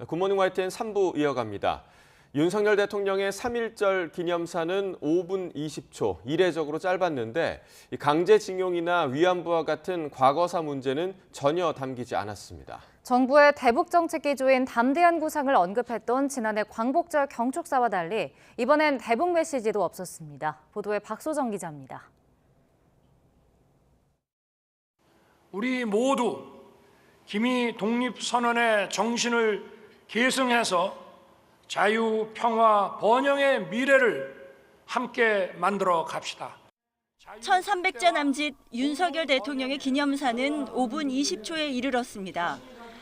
굿모닝 YTN 3부 이어갑니다. 윤석열 대통령의 3.1절 기념사는 5분 20초, 이례적으로 짧았는데 강제징용이나 위안부와 같은 과거사 문제는 전혀 담기지 않았습니다. 정부의 대북 정책 기조인 담대한 구상을 언급했던 지난해 광복절 경축사와 달리 이번엔 대북 메시지도 없었습니다. 보도에 박소정 기자입니다. 우리 모두 기미 독립선언의 정신을 계승해서 자유, 평화, 번영의 미래를 함께 만들어 갑시다. 1300자 남짓 윤석열 대통령의 기념사는 5분 20초에 이르렀습니다.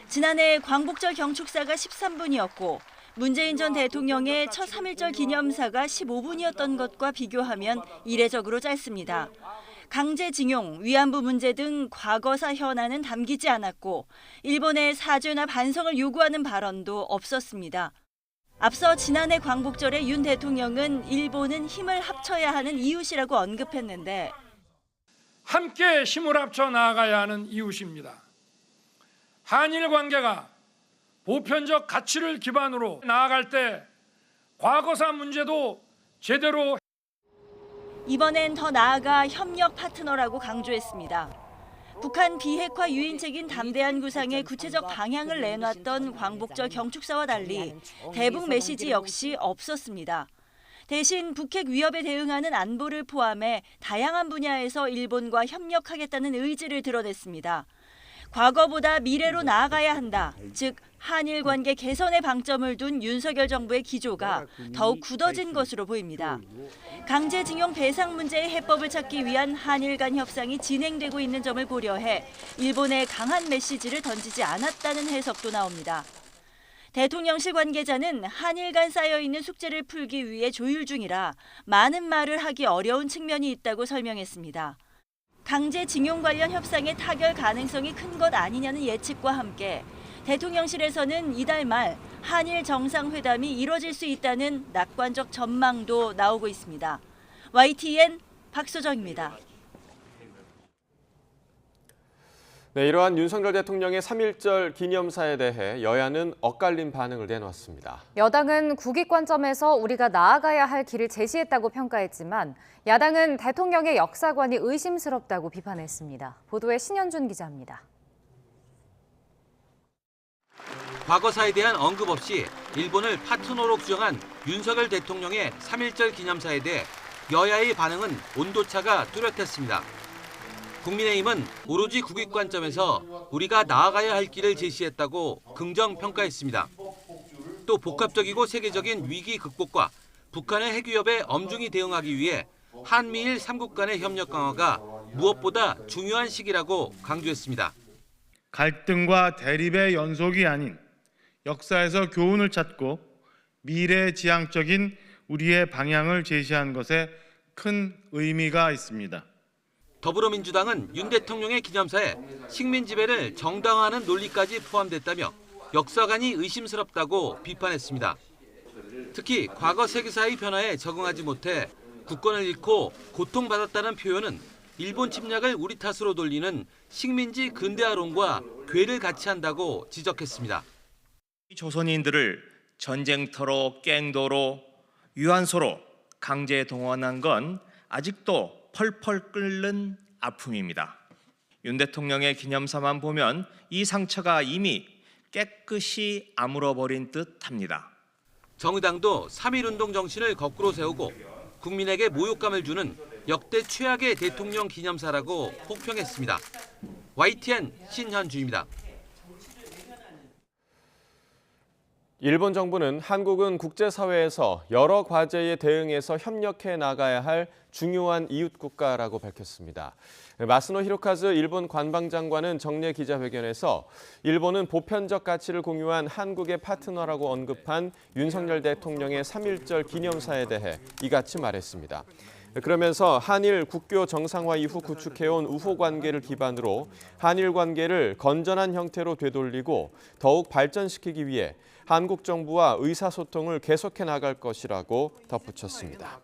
지난해 광복절 경축사가 13분이었고 문재인 전 대통령의 첫 3.1절 기념사가 15분이었던 것과 비교하면 이례적으로 짧습니다. 강제징용, 위안부 문제 등 과거사 현안은 담기지 않았고 일본의 사죄나 반성을 요구하는 발언도 없었습니다. 앞서 지난해 광복절에 윤 대통령은 일본은 힘을 합쳐야 하는 이웃이라고 언급했는데 함께 힘을 합쳐 나아가야 하는 이웃입니다. 한일 관계가 보편적 가치를 기반으로 나아갈 때 과거사 문제도 제대로 이번엔 더 나아가 협력 파트너라고 강조했습니다. 북한 비핵화 유인책인 담대한 구상의 구체적 방향을 내놨던 광복절 경축사와 달리 대북 메시지 역시 없었습니다. 대신 북핵 위협에 대응하는 안보를 포함해 다양한 분야에서 일본과 협력하겠다는 의지를 드러냈습니다. 과거보다 미래로 나아가야 한다. 즉 한일 관계 개선에 방점을 둔 윤석열 정부의 기조가 더욱 굳어진 것으로 보입니다. 강제징용 배상 문제의 해법을 찾기 위한 한일 간 협상이 진행되고 있는 점을 고려해 일본에 강한 메시지를 던지지 않았다는 해석도 나옵니다. 대통령실 관계자는 한일 간 쌓여있는 숙제를 풀기 위해 조율 중이라 많은 말을 하기 어려운 측면이 있다고 설명했습니다. 강제징용 관련 협상의 타결 가능성이 큰 것 아니냐는 예측과 함께 대통령실에서는 이달 말 한일 정상회담이 이뤄질 수 있다는 낙관적 전망도 나오고 있습니다. YTN 박소정입니다. 네, 이러한 윤석열 대통령의 3.1절 기념사에 대해 여야는 엇갈린 반응을 내놓았습니다. 여당은 국익관점에서 우리가 나아가야 할 길을 제시했다고 평가했지만 야당은 대통령의 역사관이 의심스럽다고 비판했습니다. 보도에 신현준 기자입니다. 과거사에 대한 언급 없이 일본을 파트너로 규정한 윤석열 대통령의 3.1절 기념사에 대해 여야의 반응은 온도차가 뚜렷했습니다. 국민의힘은 오로지 국익 관점에서 우리가 나아가야 할 길을 제시했다고 긍정 평가했습니다. 또 복합적이고 세계적인 위기 극복과 북한의 핵 위협에 엄중히 대응하기 위해 한미일 3국 간의 협력 강화가 무엇보다 중요한 시기라고 강조했습니다. 갈등과 대립의 연속이 아닌 역사에서 교훈을 찾고 미래지향적인 우리의 방향을 제시한 것에 큰 의미가 있습니다. 더불어민주당은 윤 대통령의 기념사에 식민 지배를 정당화하는 논리까지 포함됐다며 역사관이 의심스럽다고 비판했습니다. 특히 과거 세계사의 변화에 적응하지 못해 국권을 잃고 고통받았다는 표현은 일본 침략을 우리 탓으로 돌리는 식민지 근대화론과 괴를 같이 한다고 지적했습니다. 조선인들을 전쟁터로 갱도로 유한소로 강제 동원한 건 아직도 펄펄 끓는 아픔입니다. 윤 대통령의 기념사만 보면 이 상처가 이미 깨끗이 아물어버린 듯합니다. 정의당도 3.1운동 정신을 거꾸로 세우고 국민에게 모욕감을 주는 역대 최악의 대통령 기념사라고 혹평했습니다. YTN 신현주입니다. 일본 정부는 한국은 국제사회에서 여러 과제에 대응해서 협력해 나가야 할 중요한 이웃 국가라고 밝혔습니다. 마스노 히로카즈 일본 관방장관은 정례 기자회견에서 일본은 보편적 가치를 공유한 한국의 파트너라고 언급한 윤석열 대통령의 3.1절 기념사에 대해 이같이 말했습니다. 그러면서 한일 국교 정상화 이후 구축해온 우호 관계를 기반으로 한일 관계를 건전한 형태로 되돌리고 더욱 발전시키기 위해 한국 정부와 의사소통을 계속해 나갈 것이라고 덧붙였습니다.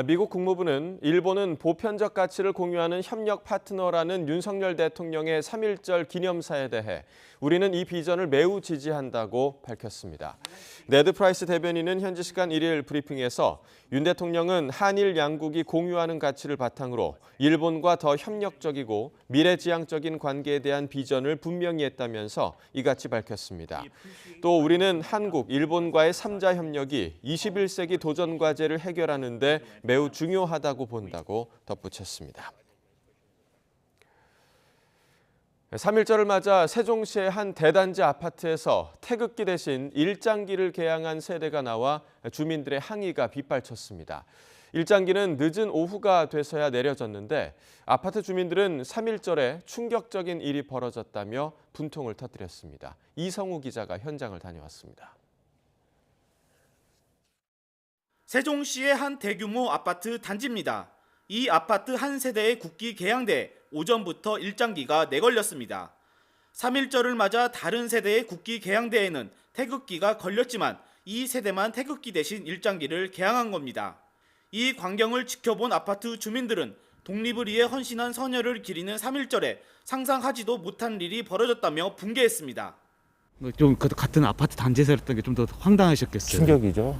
미국 국무부는 일본은 보편적 가치를 공유하는 협력 파트너라는 윤석열 대통령의 3.1절 기념사에 대해 우리는 이 비전을 매우 지지한다고 밝혔습니다. 네드 프라이스 대변인은 현지 시간 1일 브리핑에서 윤 대통령은 한일 양국이 공유하는 가치를 바탕으로 일본과 더 협력적이고 미래지향적인 관계에 대한 비전을 분명히 했다면서 이같이 밝혔습니다. 또 우리는 한국, 일본과의 3자 협력이 21세기 도전 과제를 해결하는 데 매우 중요하다고 본다고 덧붙였습니다. 3.1절을 맞아 세종시의 한 대단지 아파트에서 태극기 대신 일장기를 개양한 세대가 나와 주민들의 항의가 빗발쳤습니다. 일장기는 늦은 오후가 돼서야 내려졌는데 아파트 주민들은 3.1절에 충격적인 일이 벌어졌다며 분통을 터뜨렸습니다. 이성우 기자가 현장을 다녀왔습니다. 세종시의 한 대규모 아파트 단지입니다. 이 아파트 한 세대의 국기 개양대에 오전부터 일장기가 내걸렸습니다. 3.1절을 맞아 다른 세대의 국기 개양대에는 태극기가 걸렸지만 이 세대만 태극기 대신 일장기를 개양한 겁니다. 이 광경을 지켜본 아파트 주민들은 독립을 위해 헌신한 선열을 기리는 3.1절에 상상하지도 못한 일이 벌어졌다며 분개했습니다. 좀 같은 아파트 단지에서 했던 게 좀 더 황당하셨겠어요. 충격이죠.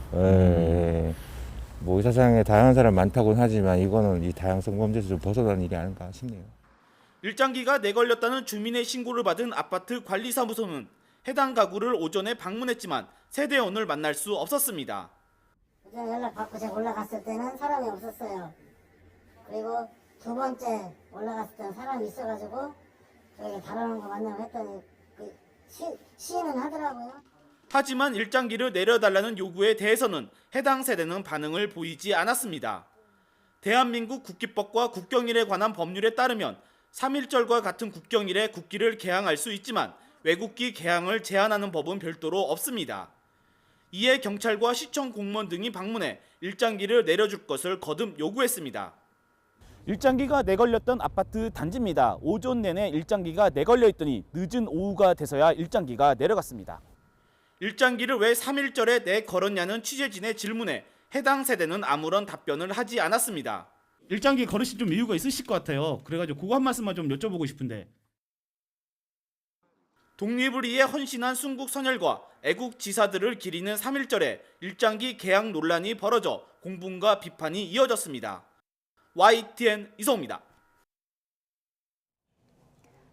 뭐 이 세상에 다양한 사람 많다고는 하지만 이거는 이 다양성 범죄에서 좀 벗어난 일이 아닌가 싶네요. 일장기가 내걸렸다는 주민의 신고를 받은 아파트 관리사무소는 해당 가구를 오전에 방문했지만 세대원을 만날 수 없었습니다. 연락 받고 제가 올라갔을 때는 사람이 없었어요. 그리고 두 번째 올라갔을 때는 사람이 있어가지고 저희가 다루는 거 만나고 했더니 시인은 하더라고요. 하지만 일장기를 내려달라는 요구에 대해서는 해당 세대는 반응을 보이지 않았습니다. 대한민국 국기법과 국경일에 관한 법률에 따르면 3.1절과 같은 국경일에 국기를 개양할 수 있지만 외국기 개양을 제한하는 법은 별도로 없습니다. 이에 경찰과 시청 공무원 등이 방문해 일장기를 내려줄 것을 거듭 요구했습니다. 일장기가 내걸렸던 아파트 단지입니다. 오전 내내 일장기가 내걸려 있더니 늦은 오후가 돼서야 일장기가 내려갔습니다. 일장기를 왜 3.1절에 내걸었냐는 취재진의 질문에 해당 세대는 아무런 답변을 하지 않았습니다. 일장기 걸으실 좀 이유가 있으실 것 같아요. 그래가지고 그거 한 말씀만 좀 여쭤보고 싶은데. 독립을 위해 헌신한 순국 선열과 애국 지사들을 기리는 3.1절에 일장기 개양 논란이 벌어져 공분과 비판이 이어졌습니다. YTN 이성우입니다.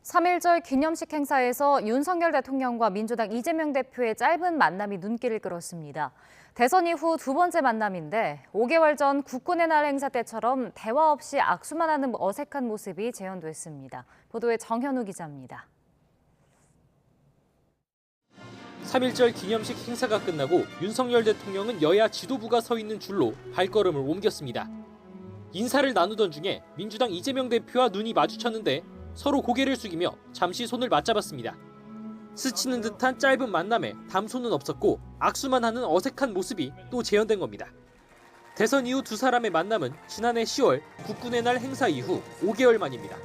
3.1절 기념식 행사에서 윤석열 대통령과 민주당 이재명 대표의 짧은 만남이 눈길을 끌었습니다. 대선 이후 두 번째 만남인데 5개월 전 국군의 날 행사 때처럼 대화 없이 악수만 하는 어색한 모습이 재현됐습니다. 보도에 정현우 기자입니다. 3.1절 기념식 행사가 끝나고 윤석열 대통령은 여야 지도부가 서 있는 줄로 발걸음을 옮겼습니다. 인사를 나누던 중에 민주당 이재명 대표와 눈이 마주쳤는데 서로 고개를 숙이며 잠시 손을 맞잡았습니다. 스치는 듯한 짧은 만남에 담소는 없었고 악수만 하는 어색한 모습이 또 재현된 겁니다. 대선 이후 두 사람의 만남은 지난해 10월 국군의 날 행사 이후 5개월 만입니다.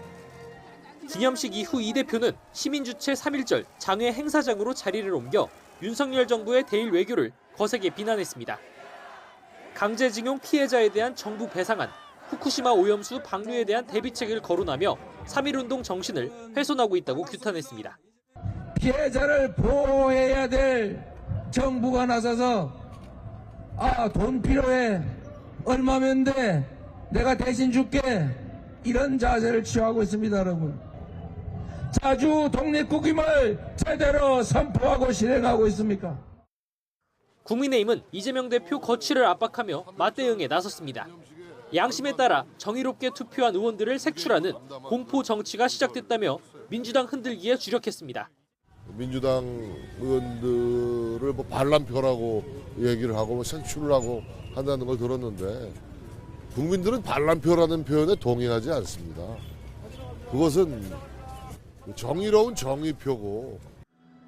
기념식 이후 이 대표는 시민주체 3.1절 장외 행사장으로 자리를 옮겨 윤석열 정부의 대일 외교를 거세게 비난했습니다. 강제징용 피해자에 대한 정부 배상안, 후쿠시마 오염수 방류에 대한 대비책을 거론하며 3.1운동 정신을 훼손하고 있다고 규탄했습니다. 피해자를 보호해야 될 정부가 나서서 돈 필요해, 얼마면 돼, 내가 대신 줄게, 이런 자세를 취하고 있습니다. 여러분, 자주 독립국임을 제대로 선포하고 실행하고 있습니까? 국민의힘은 이재명 대표 거취를 압박하며 맞대응에 나섰습니다. 양심에 따라 정의롭게 투표한 의원들을 색출하는 공포 정치가 시작됐다며 민주당 흔들기에 주력했습니다. 민주당 의원들을 반란표라고 얘기를 하고 색출을 하고 한다는 걸 들었는데 국민들은 반란표라는 표현에 동의하지 않습니다. 그것은 정의로운 정의표고.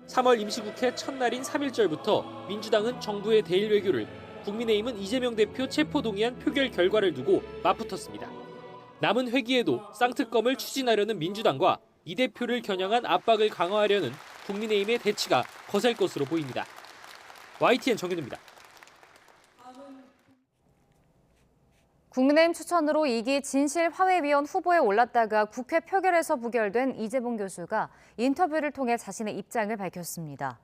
3월 임시국회 첫날인 3.1절부터 민주당은 정부의 대일 외교를, 국민의힘은 이재명 대표 체포동의안 표결 결과를 두고 맞붙었습니다. 남은 회기에도 쌍특검을 추진하려는 민주당과 이 대표를 겨냥한 압박을 강화하려는 국민의힘의 대치가 거셀 것으로 보입니다. YTN 정현우입니다. 국민의힘 추천으로 2기 진실화해위원 후보에 올랐다가 국회 표결에서 부결된 이재봉 교수가 인터뷰를 통해 자신의 입장을 밝혔습니다.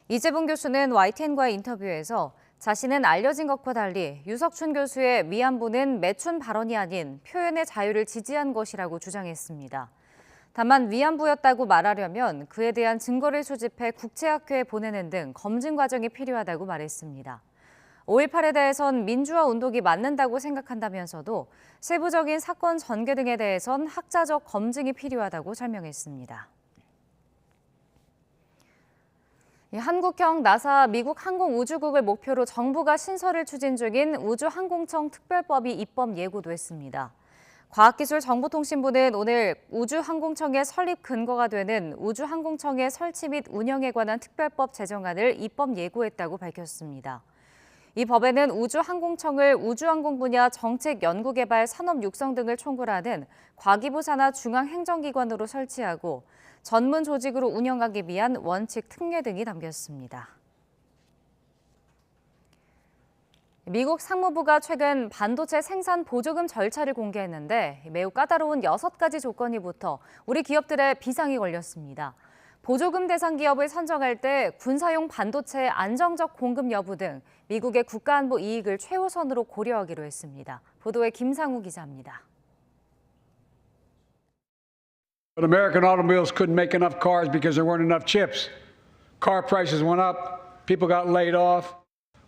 이재봉 교수는 YTN과의 인터뷰에서 자신은 알려진 것과 달리 유석춘 교수의 위안부는 매춘 발언이 아닌 표현의 자유를 지지한 것이라고 주장했습니다. 다만 위안부였다고 말하려면 그에 대한 증거를 수집해 국제학회에 보내는 등 검증 과정이 필요하다고 말했습니다. 5.18에 대해선 민주화 운동이 맞는다고 생각한다면서도 세부적인 사건 전개 등에 대해선 학자적 검증이 필요하다고 설명했습니다. 한국형 나사 미국 항공우주국을 목표로 정부가 신설을 추진 중인 우주항공청 특별법이 입법 예고됐습니다. 과학기술정보통신부는 오늘 우주항공청의 설립 근거가 되는 우주항공청의 설치 및 운영에 관한 특별법 제정안을 입법 예고했다고 밝혔습니다. 이 법에는 우주항공청을 우주항공 분야 정책 연구개발 산업 육성 등을 총괄하는 과기부 산하 중앙행정기관으로 설치하고 전문 조직으로 운영하기 위한 원칙 특례 등이 담겼습니다. 미국 상무부가 최근 반도체 생산 보조금 절차를 공개했는데 매우 까다로운 6가지 조건이 붙어 우리 기업들의 비상이 걸렸습니다. 보조금 대상 기업을 선정할 때 군사용 반도체의 안정적 공급 여부 등 미국의 국가안보 이익을 최우선으로 고려하기로 했습니다. 보도에 김상우 기자입니다. But American automobiles couldn't make enough cars because there weren't enough chips. Car prices went up, people got laid off.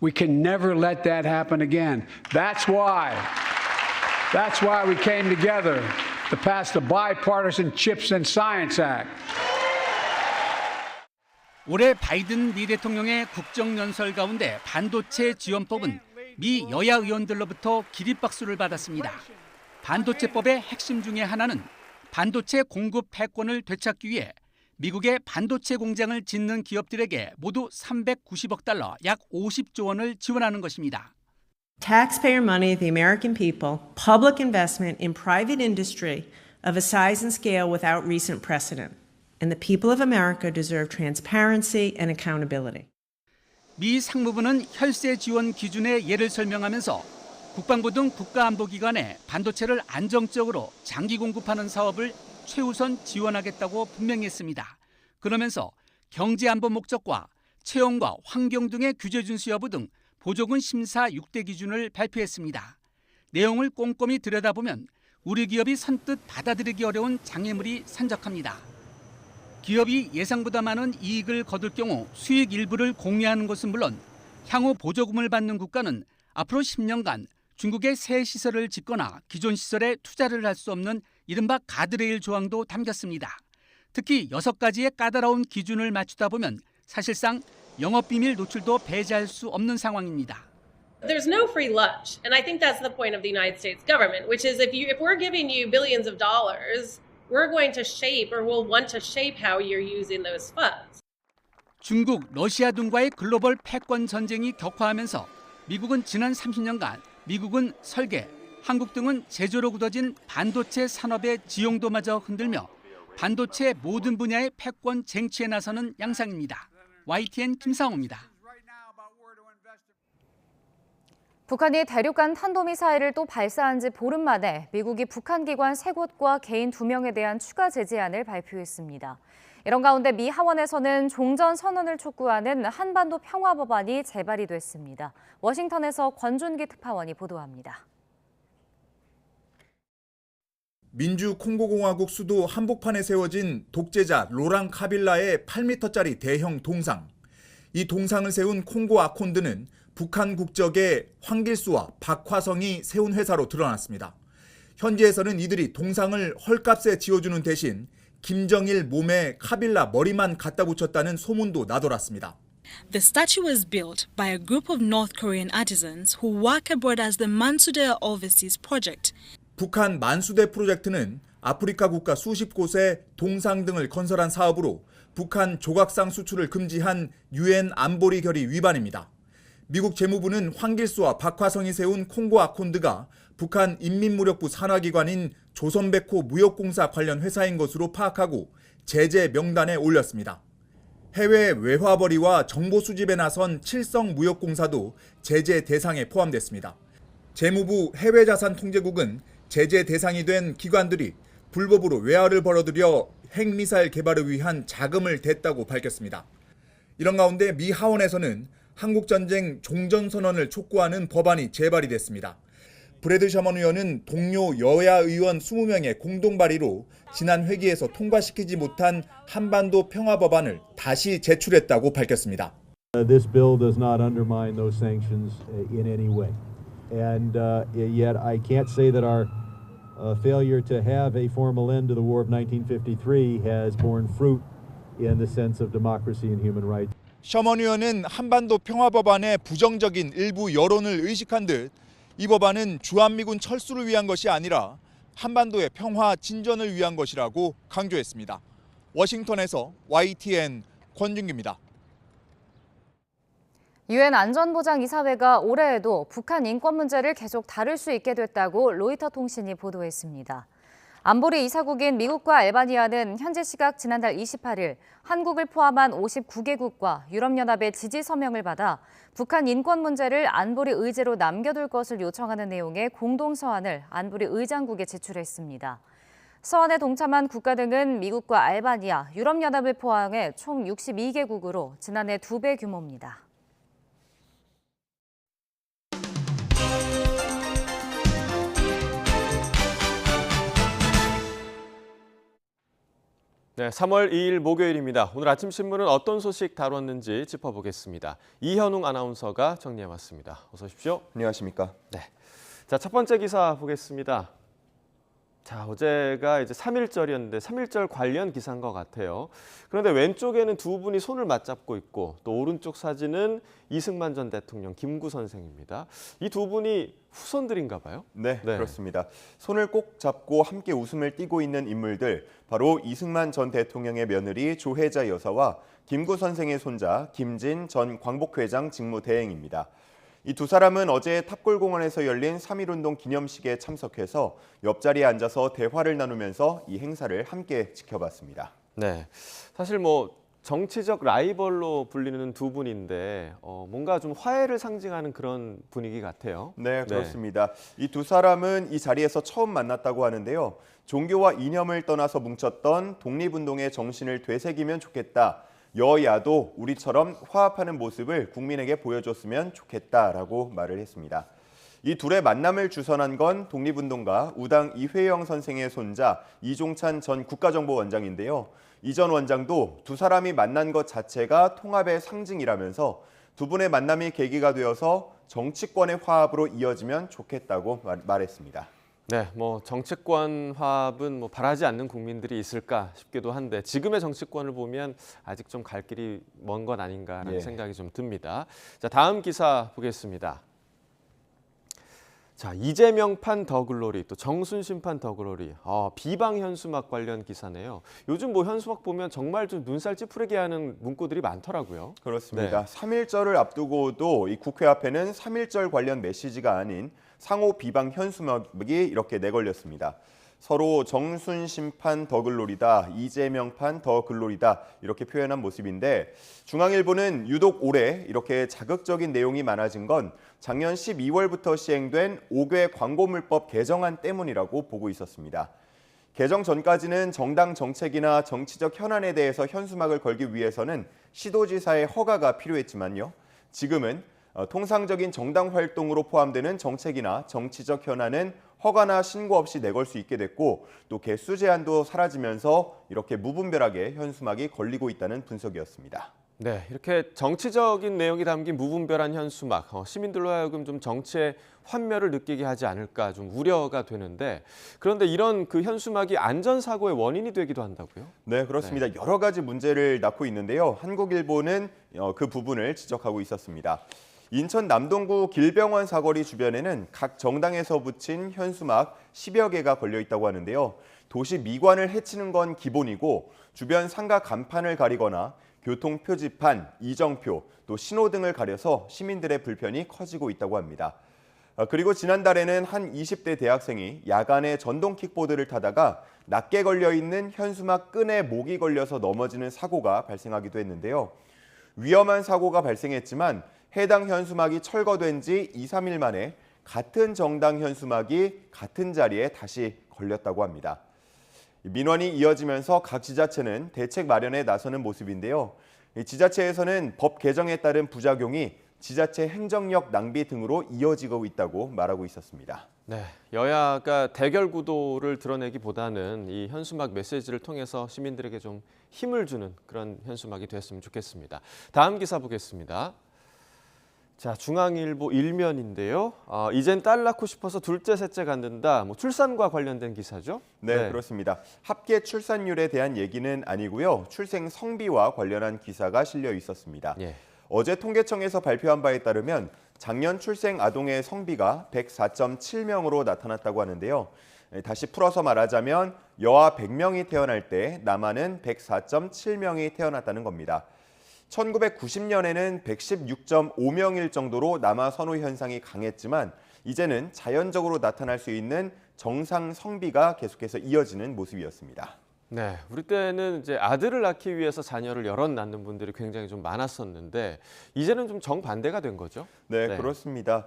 We can never let that happen again. That's why we came together to pass the Bipartisan Chips and Science Act. 올해 바이든 미 대통령의 국정연설 가운데 반도체 지원법은 미 여야 의원들로부터 기립박수를 받았습니다. 반도체법의 핵심 중에 하나는 반도체 공급 패권을 되찾기 위해 미국의 반도체 공장을 짓는 기업들에게 모두 390억 달러, 약 50조 원을 지원하는 것입니다. Taxpayer money of the American people, public investment in private industry of a size and scale without recent precedent. And the people of America deserve transparency and accountability. 미 상무부는 혈세 지원 기준의 예를 설명하면서 국방부 등 국가안보기관에 반도체를 안정적으로 장기 공급하는 사업을 최우선 지원하겠다고 분명히 했습니다. 그러면서 경제안보 목적과 채용과 환경 등의 규제 준수 여부 등 보조금 심사 6대 기준을 발표했습니다. 내용을 꼼꼼히 들여다보면 우리 기업이 선뜻 받아들이기 어려운 장애물이 산적합니다. 기업이 예상보다 많은 이익을 거둘 경우 수익 일부를 공유하는 것은 물론 향후 보조금을 받는 국가는 앞으로 10년간 중국의 새 시설을 짓거나 기존 시설에 투자를 할 수 없는 이른바 가드레일 조항도 담겼습니다. 특히 6가지의 까다로운 기준을 맞추다 보면 사실상 영업비밀 노출도 배제할 수 없는 상황입니다. There's no free lunch, and I think that's the point of the United States government, which is if we're giving you billions of dollars, we're going to shape or we'll want to shape how you're using those funds. 중국, 러시아 등과의 글로벌 패권 전쟁이 격화하면서 미국은 지난 30년간 미국은 설계, 한국 등은 제조로 굳어진 반도체 산업의 지용도마저 흔들며 반도체 모든 분야의 패권 쟁취에 나서는 양상입니다. YTN 김상호입니다. 북한이 대륙간 탄도미사일을 또 발사한 지 보름 만에 미국이 북한 기관 3곳과 개인 2명에 대한 추가 제재안을 발표했습니다. 이런 가운데 미 하원에서는 종전 선언을 촉구하는 한반도 평화 법안이 제발이 됐습니다. 워싱턴에서 권준기 특파원이 보도합니다. 민주 콩고공화국 수도 한복판에 세워진 독재자 로랑 카빌라의 8m짜리 대형 동상. 이 동상을 세운 콩고 아콘드는 북한 국적의 황길수와 박화성이 세운 회사로 드러났습니다. 현지에서는 이들이 동상을 헐값에 지어주는 대신 김정일 몸에 카빌라 머리만 갖다 붙였다는 소문도 나돌았습니다. The statue was built by a group of North Korean artisans who work abroad as the Mansudae Overseas Project. 북한 만수대 프로젝트는 아프리카 국가 수십 곳에 동상 등을 건설한 사업으로 북한 조각상 수출을 금지한 유엔 안보리 결의 위반입니다. 미국 재무부는 황길수와 박화성이 세운 콩고 아콘드가 북한 인민무력부 산하기관인 조선백호 무역공사 관련 회사인 것으로 파악하고 제재 명단에 올렸습니다. 해외 외화벌이와 정보 수집에 나선 칠성 무역공사도 제재 대상에 포함됐습니다. 재무부 해외자산통제국은 제재 대상이 된 기관들이 불법으로 외화를 벌어들여 핵미사일 개발을 위한 자금을 댔다고 밝혔습니다. 이런 가운데 미 하원에서는 한국전쟁 종전선언을 촉구하는 법안이 제발이 됐습니다. 브래드 셔먼 의원은 동료 여야 의원 20명의 공동 발의로 지난 회기에서 통과시키지 못한 한반도 평화 법안을 다시 제출했다고 밝혔습니다. This bill does not undermine those sanctions in any way. And yet I can't say that our failure to have a formal end to the war of 1953 has borne fruit in the sense of democracy and human rights. 셔먼 의원은 한반도 평화 법안의 부정적인 일부 여론을 의식한 듯 이 법안은 주한미군 철수를 위한 것이 아니라 한반도의 평화 진전을 위한 것이라고 강조했습니다. 워싱턴에서 YTN 권준기입니다. 유엔 안전보장이사회가 올해에도 북한 인권 문제를 계속 다룰 수 있게 됐다고 로이터 통신이 보도했습니다. 안보리 이사국인 미국과 알바니아는 현지 시각 지난달 28일 한국을 포함한 59개국과 유럽연합의 지지 서명을 받아 북한 인권 문제를 안보리 의제로 남겨둘 것을 요청하는 내용의 공동서한을 안보리 의장국에 제출했습니다. 서한에 동참한 국가 등은 미국과 알바니아, 유럽연합을 포함해 총 62개국으로 지난해 2배 규모입니다. 네, 3월 2일 목요일입니다. 오늘 아침 신문은 어떤 소식 다뤘는지 짚어보겠습니다. 이현웅 아나운서가 정리해왔습니다. 어서 오십시오. 안녕하십니까? 네. 자, 첫 번째 기사 보겠습니다. 자, 어제가 이제 3.1절이었는데 3.1절 관련 기사인 것 같아요. 그런데 왼쪽에는 두 분이 손을 맞잡고 있고 또 오른쪽 사진은 이승만 전 대통령, 김구 선생입니다. 이 두 분이 후손들인가 봐요? 네, 그렇습니다. 손을 꼭 잡고 함께 웃음을 띠고 있는 인물들, 바로 이승만 전 대통령의 며느리 조혜자 여사와 김구 선생의 손자 김진 전 광복회장 직무대행입니다. 이 두 사람은 어제 탑골공원에서 열린 3.1운동 기념식에 참석해서 옆자리에 앉아서 대화를 나누면서 이 행사를 함께 지켜봤습니다. 네, 사실 정치적 라이벌로 불리는 두 분인데 뭔가 좀 화해를 상징하는 그런 분위기 같아요. 네, 그렇습니다. 이 두 사람은 이 자리에서 처음 만났다고 하는데요. 종교와 이념을 떠나서 뭉쳤던 독립운동의 정신을 되새기면 좋겠다. 여야도 우리처럼 화합하는 모습을 국민에게 보여줬으면 좋겠다라고 말을 했습니다. 이 둘의 만남을 주선한 건 독립운동가 우당 이회영 선생의 손자 이종찬 전 국가정보원장인데요. 이 전 원장도 두 사람이 만난 것 자체가 통합의 상징이라면서 두 분의 만남이 계기가 되어서 정치권의 화합으로 이어지면 좋겠다고 말했습니다. 네, 정치권 화합은 바라지 않는 국민들이 있을까 싶기도 한데 지금의 정치권을 보면 아직 좀 갈 길이 먼 건 아닌가라는 생각이 좀 듭니다. 자, 다음 기사 보겠습니다. 자, 이재명판 더글로리, 또 정순신판 더글로리, 비방 현수막 관련 기사네요. 요즘 현수막 보면 정말 좀 눈살 찌푸리게 하는 문구들이 많더라고요. 그렇습니다. 3.1절을 앞두고도 이 국회 앞에는 3.1절 관련 메시지가 아닌 상호 비방 현수막이 이렇게 내걸렸습니다. 서로 정순신판 더글로리다, 이재명판 더글로리다 이렇게 표현한 모습인데 중앙일보는 유독 올해 이렇게 자극적인 내용이 많아진 건 작년 12월부터 시행된 5개 광고물법 개정안 때문이라고 보고 있었습니다. 개정 전까지는 정당 정책이나 정치적 현안에 대해서 현수막을 걸기 위해서는 시도지사의 허가가 필요했지만요. 지금은 통상적인 정당 활동으로 포함되는 정책이나 정치적 현안은 허가나 신고 없이 내걸 수 있게 됐고 또 개수 제한도 사라지면서 이렇게 무분별하게 현수막이 걸리고 있다는 분석이었습니다. 네, 이렇게 정치적인 내용이 담긴 무분별한 현수막, 시민들로 하여금 좀 정치의 환멸을 느끼게 하지 않을까 좀 우려가 되는데 그런데 이런 그 현수막이 안전사고의 원인이 되기도 한다고요? 네, 그렇습니다. 여러 가지 문제를 낳고 있는데요. 한국일보는 그 부분을 지적하고 있었습니다. 인천 남동구 길병원 사거리 주변에는 각 정당에서 붙인 현수막 10여 개가 걸려 있다고 하는데요. 도시 미관을 해치는 건 기본이고 주변 상가 간판을 가리거나 교통 표지판, 이정표, 또 신호등을 가려서 시민들의 불편이 커지고 있다고 합니다. 그리고 지난달에는 한 20대 대학생이 야간에 전동 킥보드를 타다가 낮게 걸려있는 현수막 끈에 목이 걸려서 넘어지는 사고가 발생하기도 했는데요. 위험한 사고가 발생했지만 해당 현수막이 철거된 지 2, 3일 만에 같은 정당 현수막이 같은 자리에 다시 걸렸다고 합니다. 민원이 이어지면서 각 지자체는 대책 마련에 나서는 모습인데요. 지자체에서는 법 개정에 따른 부작용이 지자체 행정력 낭비 등으로 이어지고 있다고 말하고 있었습니다. 네, 여야가 대결 구도를 드러내기보다는 이 현수막 메시지를 통해서 시민들에게 좀 힘을 주는 그런 현수막이 됐으면 좋겠습니다. 다음 기사 보겠습니다. 자, 중앙일보 일면인데요. 이젠 딸 낳고 싶어서 둘째, 셋째 갖는다. 출산과 관련된 기사죠? 네, 그렇습니다. 합계 출산율에 대한 얘기는 아니고요. 출생 성비와 관련한 기사가 실려 있었습니다. 예. 어제 통계청에서 발표한 바에 따르면 작년 출생 아동의 성비가 104.7명으로 나타났다고 하는데요. 다시 풀어서 말하자면 여아 100명이 태어날 때 남아는 104.7명이 태어났다는 겁니다. 1990년에는 116.5명일 정도로 남아 선호 현상이 강했지만 이제는 자연적으로 나타날 수 있는 정상 성비가 계속해서 이어지는 모습이었습니다. 네, 우리 때는 이제 아들을 낳기 위해서 자녀를 여럿 낳는 분들이 굉장히 좀 많았었는데 이제는 좀 정반대가 된 거죠? 네, 그렇습니다.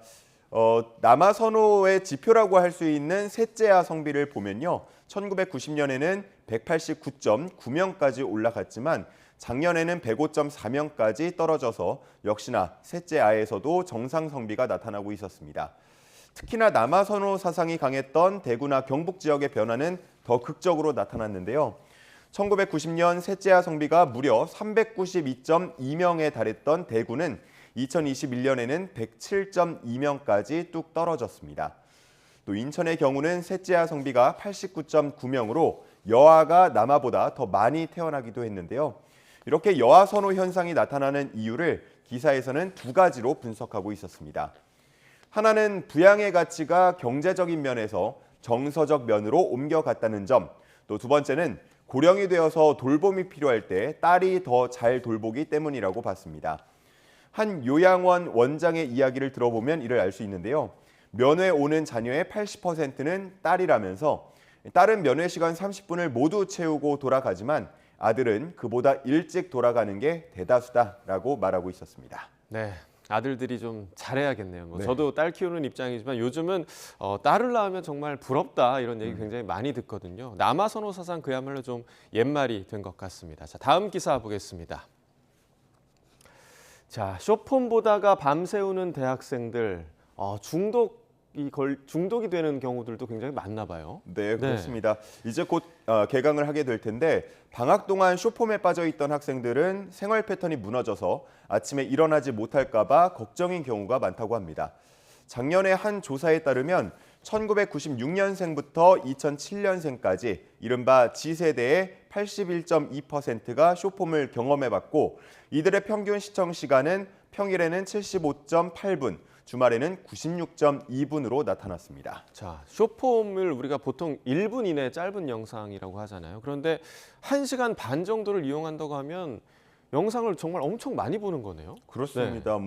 남아 선호의 지표라고 할 수 있는 셋째아 성비를 보면요. 1990년에는 189.9명까지 올라갔지만 작년에는 105.4명까지 떨어져서 역시나 셋째아에서도 정상 성비가 나타나고 있었습니다. 특히나 남아 선호 사상이 강했던 대구나 경북 지역의 변화는 더 극적으로 나타났는데요. 1990년 셋째아 성비가 무려 392.2명에 달했던 대구는 2021년에는 107.2명까지 뚝 떨어졌습니다. 또 인천의 경우는 셋째아 성비가 89.9명으로 여아가 남아보다 더 많이 태어나기도 했는데요. 이렇게 여아 선호 현상이 나타나는 이유를 기사에서는 두 가지로 분석하고 있었습니다. 하나는 부양의 가치가 경제적인 면에서 정서적 면으로 옮겨갔다는 점, 또 두 번째는 고령이 되어서 돌봄이 필요할 때 딸이 더 잘 돌보기 때문이라고 봤습니다. 한 요양원 원장의 이야기를 들어보면 이를 알 수 있는데요. 면회 오는 자녀의 80%는 딸이라면서 딸은 면회 시간 30분을 모두 채우고 돌아가지만 아들은 그보다 일찍 돌아가는 게 대다수다라고 말하고 있었습니다. 네. 아들들이 좀 잘해야겠네요. 네. 저도 딸 키우는 입장이지만 요즘은 딸을 낳으면 정말 부럽다 이런 얘기 굉장히 많이 듣거든요. 남아 선호 사상 그야말로 좀 옛말이 된 것 같습니다. 자, 다음 기사 보겠습니다. 자, 쇼폰 보다가 밤새우는 대학생들 중독이 되는 경우들도 굉장히 많나 봐요. 네, 그렇습니다. 이제 곧 개강을 하게 될 텐데 방학 동안 쇼폼에 빠져 있던 학생들은 생활 패턴이 무너져서 아침에 일어나지 못할까 봐 걱정인 경우가 많다고 합니다. 작년에 한 조사에 따르면 1996년생부터 2007년생까지 이른바 G세대의 81.2%가 쇼폼을 경험해봤고 이들의 평균 시청 시간은 평일에는 75.8분, 주말에는 96.2분으로 나타났습니다. 자, 쇼폼을 우리가 보통 1분 이내 짧은 영상이라고 하잖아요. 그런데 1시간 반 정도를 이용한다고 하면 영상을 정말 엄청 많이 보는 거네요. 그렇습니다.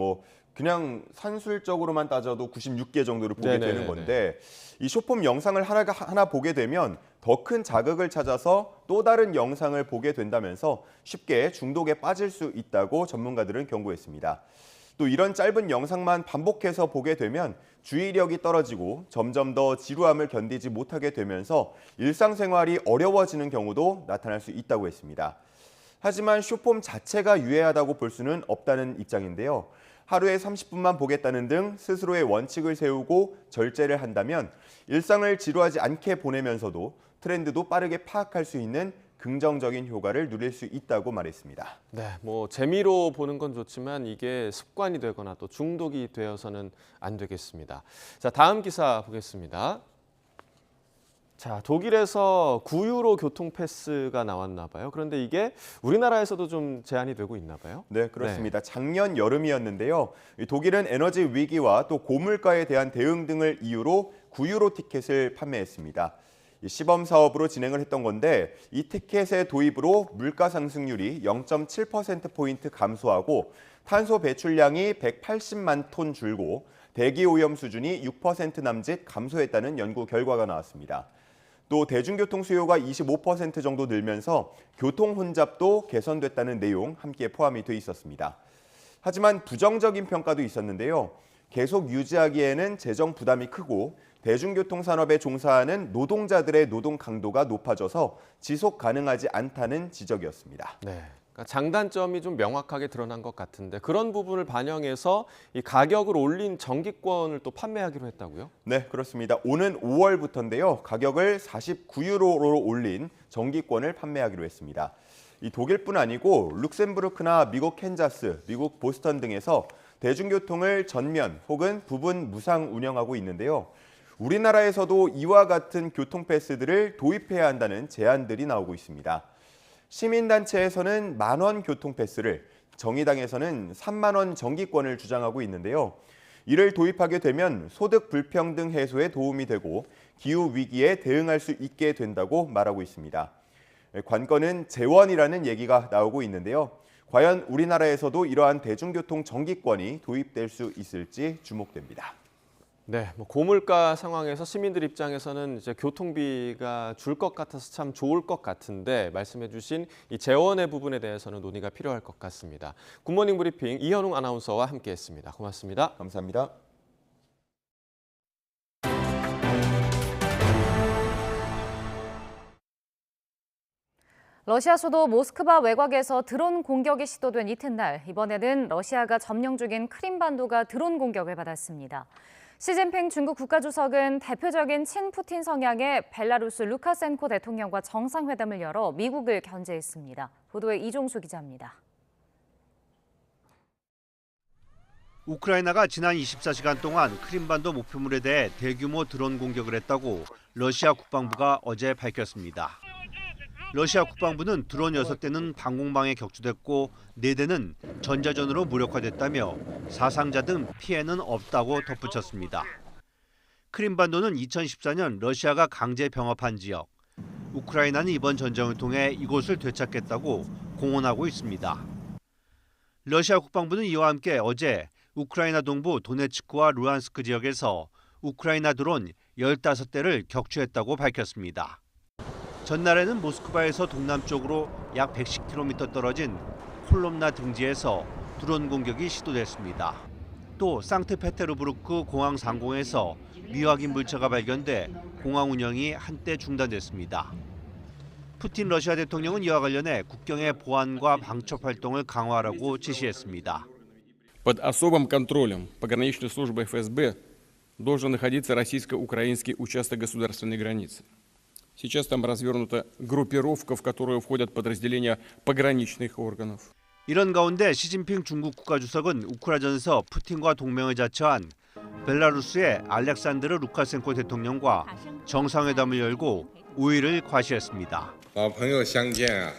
그냥 산술적으로만 따져도 96개 정도를 보게 되는 건데 이 쇼폼 영상을 하나 보게 되면 더 큰 자극을 찾아서 또 다른 영상을 보게 된다면서 쉽게 중독에 빠질 수 있다고 전문가들은 경고했습니다. 또 이런 짧은 영상만 반복해서 보게 되면 주의력이 떨어지고 점점 더 지루함을 견디지 못하게 되면서 일상생활이 어려워지는 경우도 나타날 수 있다고 했습니다. 하지만 쇼폼 자체가 유해하다고 볼 수는 없다는 입장인데요. 하루에 30분만 보겠다는 등 스스로의 원칙을 세우고 절제를 한다면 일상을 지루하지 않게 보내면서도 트렌드도 빠르게 파악할 수 있는 긍정적인 효과를 누릴 수 있다고 말했습니다. 네, 재미로 보는 건 좋지만 이게 습관이 되거나 또 중독이 되어서는 안 되겠습니다. 자, 다음 기사 보겠습니다. 자, 독일에서 9유로 교통 패스가 나왔나 봐요. 그런데 이게 우리나라에서도 좀 제한이 되고 있나 봐요. 네, 그렇습니다. 작년 여름이었는데요. 독일은 에너지 위기와 또 고물가에 대한 대응 등을 이유로 9유로 티켓을 판매했습니다. 시범 사업으로 진행을 했던 건데 이 티켓의 도입으로 물가 상승률이 0.7%포인트 감소하고 탄소 배출량이 180만 톤 줄고 대기 오염 수준이 6% 남짓 감소했다는 연구 결과가 나왔습니다. 또 대중교통 수요가 25% 정도 늘면서 교통 혼잡도 개선됐다는 내용 함께 포함이 돼 있었습니다. 하지만 부정적인 평가도 있었는데요. 계속 유지하기에는 재정 부담이 크고 대중교통 산업에 종사하는 노동자들의 노동 강도가 높아져서 지속 가능하지 않다는 지적이었습니다. 네. 그러니까 장단점이 좀 명확하게 드러난 것 같은데 그런 부분을 반영해서 이 가격을 올린 정기권을 또 판매하기로 했다고요? 네, 그렇습니다. 오는 5월부터인데요. 가격을 49유로로 올린 정기권을 판매하기로 했습니다. 이 독일뿐 아니고 룩셈부르크나 미국 캔자스, 미국 보스턴 등에서 대중교통을 전면 혹은 부분 무상 운영하고 있는데요. 우리나라에서도 이와 같은 교통패스들을 도입해야 한다는 제안들이 나오고 있습니다. 시민단체에서는 만원 교통패스를, 정의당에서는 3만 원 정기권을 주장하고 있는데요. 이를 도입하게 되면 소득 불평등 해소에 도움이 되고 기후 위기에 대응할 수 있게 된다고 말하고 있습니다. 관건은 재원이라는 얘기가 나오고 있는데요. 과연 우리나라에서도 이러한 대중교통 정기권이 도입될 수 있을지 주목됩니다. 네, 고물가 상황에서 시민들 입장에서는 이제 교통비가 줄 것 같아서 참 좋을 것 같은데 말씀해주신 이 재원의 부분에 대해서는 논의가 필요할 것 같습니다. 굿모닝 브리핑 이현웅 아나운서와 함께했습니다. 고맙습니다. 감사합니다. 러시아 수도 모스크바 외곽에서 드론 공격이 시도된 이튿날, 이번에는 러시아가 점령 중인 크림반도가 드론 공격을 받았습니다. 시진핑 중국 국가주석은 대표적인 친푸틴 성향의 벨라루스 루카센코 대통령과 정상회담을 열어 미국을 견제했습니다. 보도에 이종수 기자입니다. 우크라이나가 지난 24시간 동안 크림반도 목표물에 대해 대규모 드론 공격을 했다고 러시아 국방부가 어제 밝혔습니다. 러시아 국방부는 드론 6대는 방공망에 격추됐고 4대는 전자전으로 무력화됐다며 사상자 등 피해는 없다고 덧붙였습니다. 크림반도는 2014년 러시아가 강제 병합한 지역. 우크라이나는 이번 전쟁을 통해 이곳을 되찾겠다고 공언하고 있습니다. 러시아 국방부는 이와 함께 어제 우크라이나 동부 도네츠크와 루안스크 지역에서 우크라이나 드론 15대를 격추했다고 밝혔습니다. 전날에는 모스크바에서 동남쪽으로 약 110km 떨어진 콜롬나 등지에서 드론 공격이 시도됐습니다. 또 상트페테르부르크 공항 상공에서 미확인 물체가 발견돼 공항 운영이 한때 중단됐습니다. 푸틴 러시아 대통령은 이와 관련해 국경의 보안과 방첩 활동을 강화하라고 지시했습니다. Под особым контролем пограничной службы ФСБ должен находиться российско-украинский участок государственной границы. Сейчас там развернута группировка, в которую входят подразделения пограничных органов. 이런 가운데 시진핑 중국 국가주석은 우크라이나전에서 푸틴과 동맹을 자처한 벨라루스의 알렉산드르 루카센코 대통령과 정상회담을 열고 우위를 과시했습니다. 老朋友相见啊，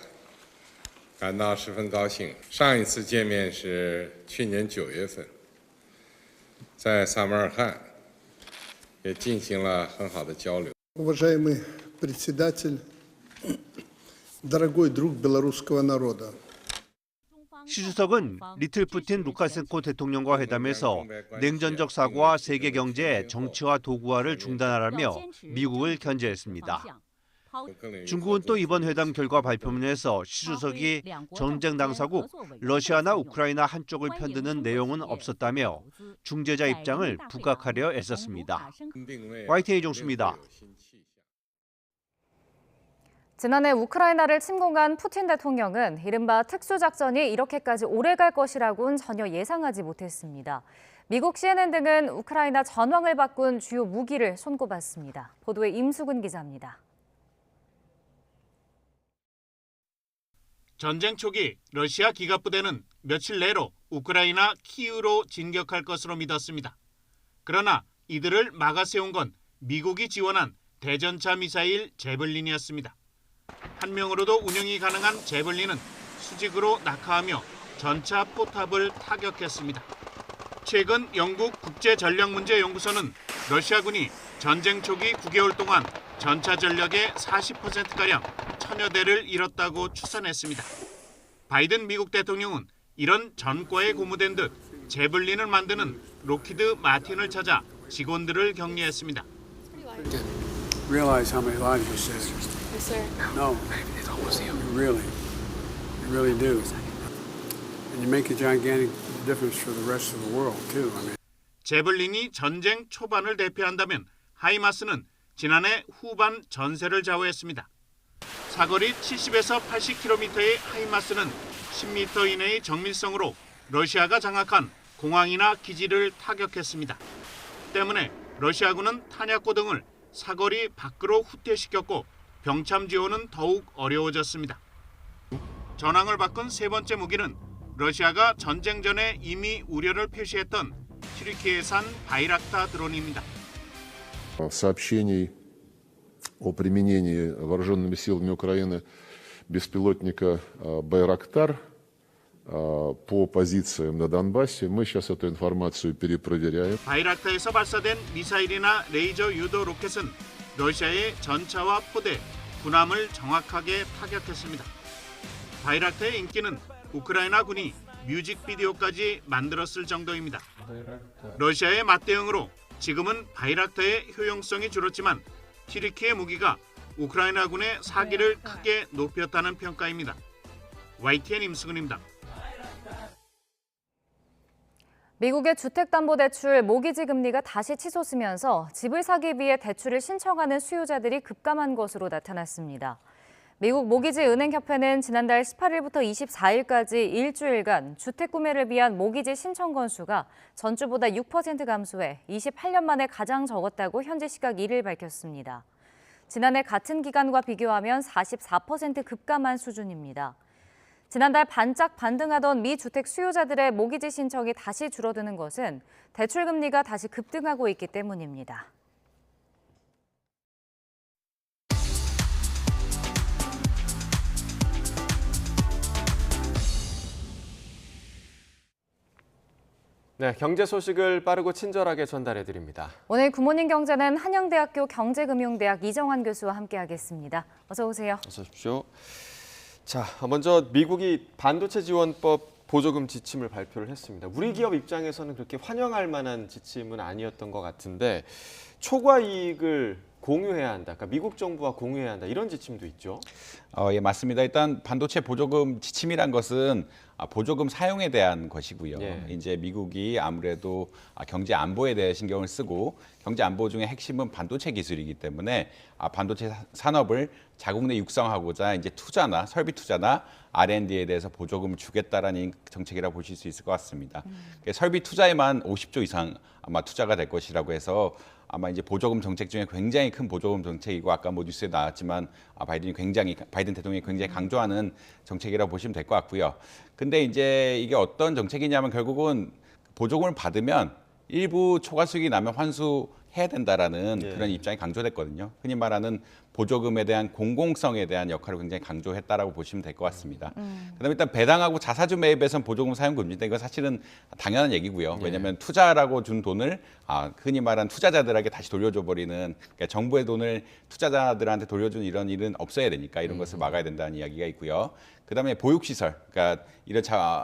感到十分高兴。上一次见面是去年9月份，在萨马尔罕，也进行了很好的交流。 Уважаемый председатель, дорогой друг белорусского народа. 시 주석은 리틀 푸틴 루카센코 대통령과 회담에서 냉전적 사고와 세계 경제의 정치화 도구화를 중단하라며 미국을 견제했습니다. 중국은 또 이번 회담 결과 발표문에서 시 주석이 전쟁 당사국 러시아나 우크라이나 한쪽을 편드는 내용은 없었다며 중재자 입장을 부각하려 애썼습니다. YTN 이종수입니다. 지난해 우크라이나를 침공한 푸틴 대통령은 이른바 특수작전이 이렇게까지 오래갈 것이라고는 전혀 예상하지 못했습니다. 미국 CNN 등은 우크라이나 전황을 바꾼 주요 무기를 손꼽았습니다. 보도에 임수근 기자입니다. 전쟁 초기 러시아 기갑부대는 며칠 내로 우크라이나 키이우로 진격할 것으로 믿었습니다. 그러나 이들을 막아세운 건 미국이 지원한 대전차 미사일 제블린이었습니다. 한 명으로도 운영이 가능한 제블린은 수직으로 낙하하며 전차 포탑을 타격했습니다. 최근 영국 국제전략문제연구소는 러시아군이 전쟁 초기 9개월 동안 전차 전력의 40%가량 1000여 대를 잃었다고 추산했습니다. 바이든 미국 대통령은 이런 전과에 고무된 듯 제블린을 만드는 록히드 마틴을 찾아 직원들을 격려했습니다. Realize how many lives you saved. Yes, sir. No, you really do. And you make a gigantic difference for the rest of the world too. I mean. 제블린이 전쟁 초반을 대표한다면 하이마스는 지난해 후반 전세를 좌우했습니다. 사거리 70에서 80km의 하이마스는 10m 이내의 정밀성으로 러시아가 장악한 공항이나 기지를 타격했습니다. 때문에 러시아군은 탄약고 등을 사거리 밖으로 후퇴시켰고 병참 지원은 더욱 어려워졌습니다. 전황을 바꾼 세 번째 무기는 러시아가 전쟁 전에 이미 우려를 표시했던 튀르키예산 바이락타 드론입니다. Сообщений о применении вооруженными силами Украины беспилотника «Байрактар» по позициям на Донбассе. Мы сейчас эту информацию перепроверяем. 바이락타에서 발사된 미사일이나 레이저 유도 로켓은 러시아의 전차와 포대, 군함을 정확하게 타격했습니다. 바이락타의 인기는 우크라이나 군이 뮤직비디오까지 만들었을 정도입니다. 러시아의 맞대응으로 지금은 바이락타의 효용성이 줄었지만 튀르키예 무기가 우크라이나군의 사기를 크게 높였다는 평가입니다. YTN 임수근입니다. 미국의 주택담보대출 모기지 금리가 다시 치솟으면서 집을 사기 위해 대출을 신청하는 수요자들이 급감한 것으로 나타났습니다. 미국 모기지 은행협회는 지난달 18일부터 24일까지 일주일간 주택 구매를 위한 모기지 신청 건수가 전주보다 6% 감소해 28년 만에 가장 적었다고 현지 시각 1일 밝혔습니다. 지난해 같은 기간과 비교하면 44% 급감한 수준입니다. 지난달 반짝 반등하던 미 주택 수요자들의 모기지 신청이 다시 줄어드는 것은 대출 금리가 다시 급등하고 있기 때문입니다. 네, 경제 소식을 빠르고 친절하게 전달해 드립니다. 오늘 굿모닝 경제는 한영대학교 경제금융대학 이정환 교수와 함께하겠습니다. 어서 오세요. 어서 오십시오. 자, 먼저 미국이 반도체 지원법 보조금 지침을 발표를 했습니다. 우리 기업 입장에서는 그렇게 환영할 만한 지침은 아니었던 것 같은데 초과 이익을 공유해야 한다. 그러니까 미국 정부와 공유해야 한다. 이런 지침도 있죠. 예, 맞습니다. 일단 반도체 보조금 지침이란 것은 보조금 사용에 대한 것이고요. 예. 이제 미국이 아무래도 경제 안보에 대해 신경을 쓰고 경제 안보 중에 핵심은 반도체 기술이기 때문에 반도체 산업을 자국 내 육성하고자 이제 투자나 설비 투자나 R&D에 대해서 보조금을 주겠다라는 정책이라고 보실 수 있을 것 같습니다. 설비 투자에만 50조 이상 아마 투자가 될 것이라고 해서 아마 이제 보조금 정책 중에 굉장히 큰 보조금 정책이고 아까 뭐 뉴스에 나왔지만 바이든 대통령이 굉장히 강조하는 정책이라고 보시면 될 것 같고요. 근데 이제 이게 어떤 정책이냐면 결국은 보조금을 받으면 일부 초과 수익이 나면 환수해야 된다라는 그런 입장이 강조됐거든요. 흔히 말하는 보조금에 대한 공공성에 대한 역할을 굉장히 강조했다라고 보시면 될 것 같습니다. 그다음에 일단 배당하고 자사주 매입에선 보조금 사용 금지인데 이건 사실은 당연한 얘기고요. 왜냐하면 투자라고 준 돈을 흔히 말하는 투자자들에게 다시 돌려줘 버리는 그러니까 정부의 돈을 투자자들한테 돌려주는 이런 일은 없어야 되니까 이런 것을 막아야 된다는 이야기가 있고요. 그다음에 보육시설, 그러니까 이런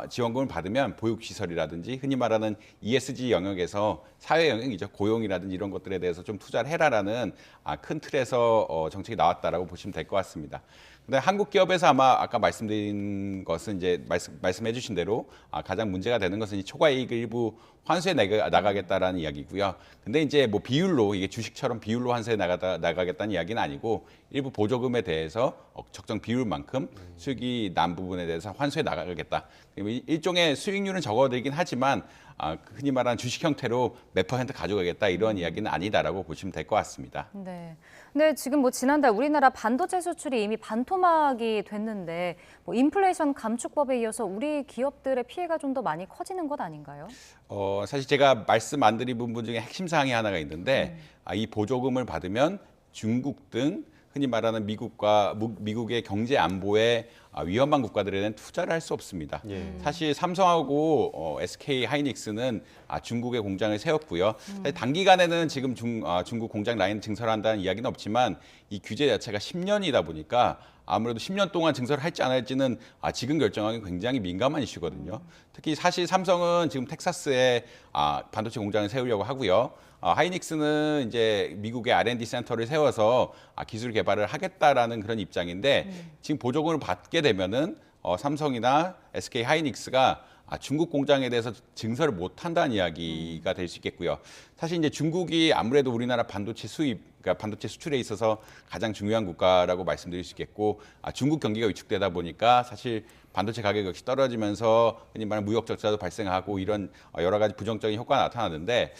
지원금을 받으면 보육시설이라든지 흔히 말하는 ESG 영역에서 사회 영역이죠. 고용이라든지 이런 것들에 대해서 좀 투자를 해라라는 큰 틀에서 정책이 나왔다라고 보시면 될 것 같습니다. 근데 한국 기업에서 아까 말씀드린 것은 이제 말씀해 주신 대로 가장 문제가 되는 것은 이 초과 이익을 일부 환수해 나가겠다라는 이야기고요. 근데 이제 뭐 비율로 이게 주식처럼 비율로 환수해 나가겠다는 이야기는 아니고 일부 보조금에 대해서 적정 비율만큼 수익이 난 부분에 대해서 환수해 나가겠다. 일종의 수익률은 적어들긴 하지만 흔히 말하는 주식 형태로 몇 % 가져가겠다 이런 이야기는 아니다라고 보시면 될 것 같습니다. 네. 근데 지금 뭐 지난달 우리나라 반도체 수출이 이미 반토막이 됐는데 뭐 인플레이션 감축법에 이어서 우리 기업들의 피해가 좀 더 많이 커지는 것 아닌가요? 사실 제가 말씀 안 드린 부분 중에 핵심 사항이 하나가 있는데 이 보조금을 받으면 중국 등 흔히 말하는 미국의 경제 안보에 위험한 국가들에는 투자를 할 수 없습니다. 사실 삼성하고 SK 하이닉스는 중국에 공장을 세웠고요. 단기간에는 지금 중국 공장 라인 증설한다는 이야기는 없지만 이 규제 자체가 10년이다 보니까 아무래도 10년 동안 증설을 할지 안 할지는 지금 결정하기 굉장히 민감한 이슈거든요. 특히 사실 삼성은 지금 텍사스에 반도체 공장을 세우려고 하고요. 하이닉스는 이제 미국의 R&D 센터를 세워서 기술 개발을 하겠다라는 그런 입장인데 지금 보조금을 받게 되면은 삼성이나 SK 하이닉스가 중국 공장에 대해서 증설을 못한다는 이야기가 될 수 있겠고요. 사실 이제 중국이 아무래도 우리나라 반도체 수입, 그러니까 반도체 수출에 있어서 가장 중요한 국가라고 말씀드릴 수 있겠고, 중국 경기가 위축되다 보니까 사실 반도체 가격 역시 떨어지면서 흔히 말하는 무역 적자도 발생하고 이런 여러 가지 부정적인 효과가 나타나는데,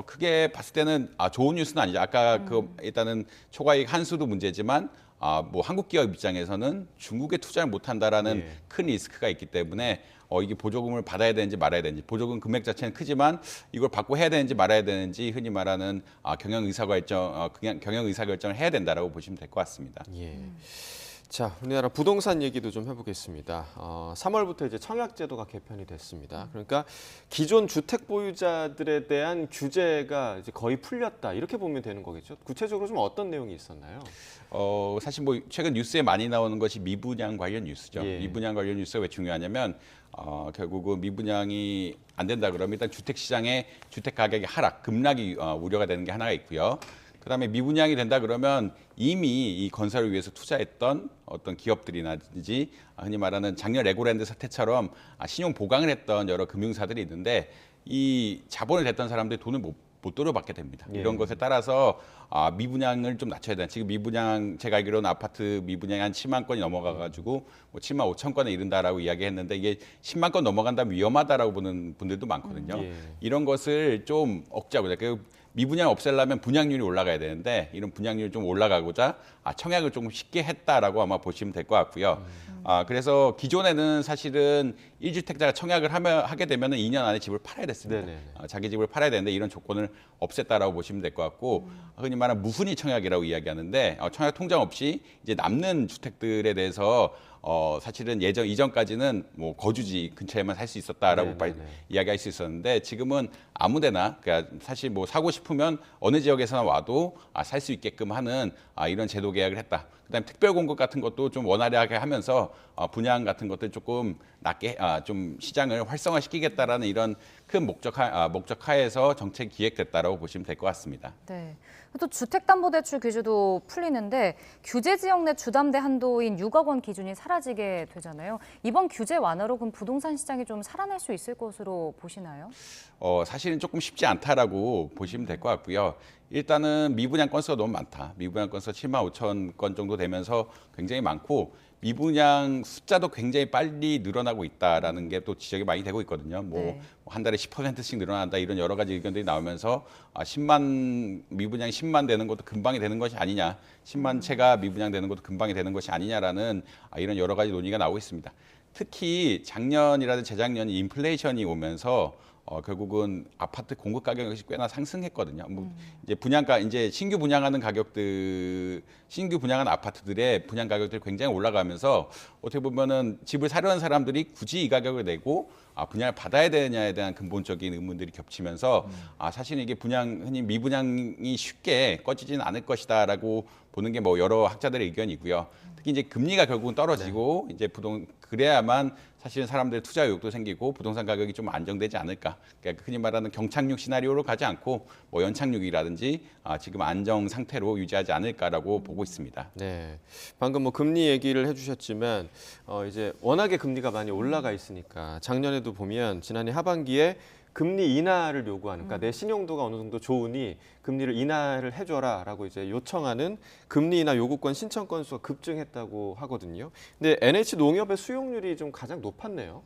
크게 봤을 때는 좋은 뉴스는 아니죠. 아까 일단은 초과이익 한수도 문제지만 뭐 한국 기업 입장에서는 중국에 투자를 못한다라는 큰 리스크가 있기 때문에 이게 보조금을 받아야 되는지 말아야 되는지, 보조금 금액 자체는 크지만 이걸 받고 해야 되는지 말아야 되는지 흔히 말하는 경영 의사결정을 해야 된다라고 보시면 될 것 같습니다. 예. 자, 우리나라 부동산 얘기도 좀 해보겠습니다. 3월부터 이제 청약제도가 개편이 됐습니다. 그러니까 기존 주택 보유자들에 대한 규제가 이제 거의 풀렸다, 이렇게 보면 되는 거겠죠. 구체적으로 좀 어떤 내용이 있었나요? 사실 뭐 최근 뉴스에 많이 나오는 것이 미분양 관련 뉴스죠. 예. 미분양 관련 뉴스가 왜 중요하냐면 결국은 미분양이 안 된다 그러면 일단 주택 시장의 주택 가격의 하락, 급락이 우려가 되는 게 하나가 있고요. 그다음에 미분양이 된다 그러면 이미 이 건설을 위해서 투자했던 어떤 기업들이라든지 흔히 말하는 작년 레고랜드 사태처럼 신용 보강을 했던 여러 금융사들이 있는데 이 자본을 댔던 사람들이 돈을 못 돌려받게 됩니다. 예. 이런 것에 따라서 미분양을 좀 낮춰야 된다. 지금 미분양 제가 알기로는 아파트 미분양이 한 7만 건이 넘어가가지고 뭐 7만 5천 건에 이른다라고 이야기했는데 이게 10만 건 넘어간다면 위험하다라고 보는 분들도 많거든요. 예. 이런 것을 좀 억제하고자. 미분양 없애려면 분양률이 올라가야 되는데 이런 분양률이 좀 올라가고자 청약을 조금 쉽게 했다라고 아마 보시면 될 것 같고요. 그래서 기존에는 사실은 1주택자가 청약을 하게 되면 2년 안에 집을 팔아야 됐습니다. 자기 집을 팔아야 되는데 이런 조건을 없앴다라고 보시면 될 것 같고 흔히 말하는 무순위 청약이라고 이야기하는데 청약 통장 없이 이제 남는 주택들에 대해서 사실은 이전까지는 뭐 거주지 근처에만 살 수 있었다라고 이야기할 수 있었는데 지금은 아무데나 그러니까 사실 뭐 사고 싶으면 어느 지역에서나 와도 살 수 있게끔 하는 이런 제도 계약을 했다. 그다음에 특별 공급 같은 것도 좀 원활하게 하면서 분양 같은 것들 조금 낮게 좀 시장을 활성화시키겠다라는 이런 큰 목적하에서 정책 기획됐다라고 보시면 될 것 같습니다. 네. 또 주택담보대출 규제도 풀리는데 규제 지역 내 주담대 한도인 6억 원 기준이 사라지게 되잖아요. 이번 규제 완화로 그럼 부동산 시장이 좀 살아날 수 있을 것으로 보시나요? 사실은 조금 쉽지 않다라고 보시면 될 것 같고요. 일단은 미분양 건수가 너무 많다. 미분양 건수가 7만 5천 건 정도 되면서 굉장히 많고 미분양 숫자도 굉장히 빨리 늘어나고 있다라는 게 또 지적이 많이 되고 있거든요. 뭐 한 달에 10%씩 늘어난다 이런 여러 가지 의견들이 나오면서 미분양이 10만 되는 것도 금방이 되는 것이 아니냐, 10만 채가 미분양 되는 것도 금방이 되는 것이 아니냐라는 이런 여러 가지 논의가 나오고 있습니다. 특히 작년이라든지 재작년 인플레이션이 오면서 결국은 아파트 공급 가격이 꽤나 상승했거든요. 뭐 이제 분양가 이제 신규 분양하는 아파트들의 분양 가격들이 굉장히 올라가면서 어떻게 보면은 집을 사려는 사람들이 굳이 이 가격을 내고 분양을 받아야 되느냐에 대한 근본적인 의문들이 겹치면서 사실은 이게 흔히 미분양이 쉽게 꺼지지는 않을 것이다라고 보는 게 뭐 여러 학자들의 의견이고요. 특히 이제 금리가 결국은 떨어지고 이제 그래야만 사실은 사람들의 투자 의욕도 생기고 부동산 가격이 좀 안정되지 않을까. 그러니까 흔히 말하는 경착륙 시나리오로 가지 않고 뭐 연착륙이라든지 지금 안정 상태로 유지하지 않을까라고 보고 있습니다. 네, 방금 뭐 금리 얘기를 해주셨지만 이제 워낙에 금리가 많이 올라가 있으니까 작년에도 보면 지난해 하반기에 금리 인하를 요구하는, 그러니까 내 신용도가 어느 정도 좋으니 금리를 인하를 해줘라라고 이제 요청하는 금리 인하 요구권 신청 건수가 급증했다고 하거든요. 근데 NH농협의 수용률이 좀 가장 높았네요.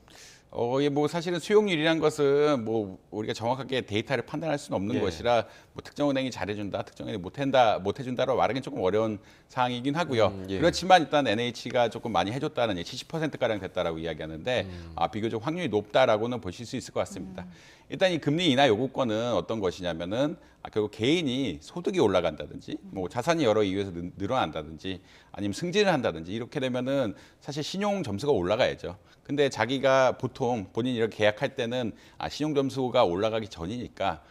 뭐 사실은 수용률이란 것은 뭐 우리가 정확하게 데이터를 판단할 수는 없는 것이라 뭐 특정은행이 잘해준다, 특정은행이 못해준다라고 말하기는 조금 어려운 상황이긴 하고요. 그렇지만 일단 NH가 조금 많이 해줬다는 70%가량 됐다라고 이야기하는데 비교적 확률이 높다라고는 보실 수 있을 것 같습니다. 일단 이 금리 인하 요구권은 어떤 것이냐면은 결국 개인이 소득이 올라간다든지 뭐 자산이 여러 이유에서 늘어난다든지 아니면 승진을 한다든지 이렇게 되면은 사실 신용 점수가 올라가야죠. 근데 자기가 보통 본인이 이렇게 계약할 때는 신용 점수가 올라가기 전이니까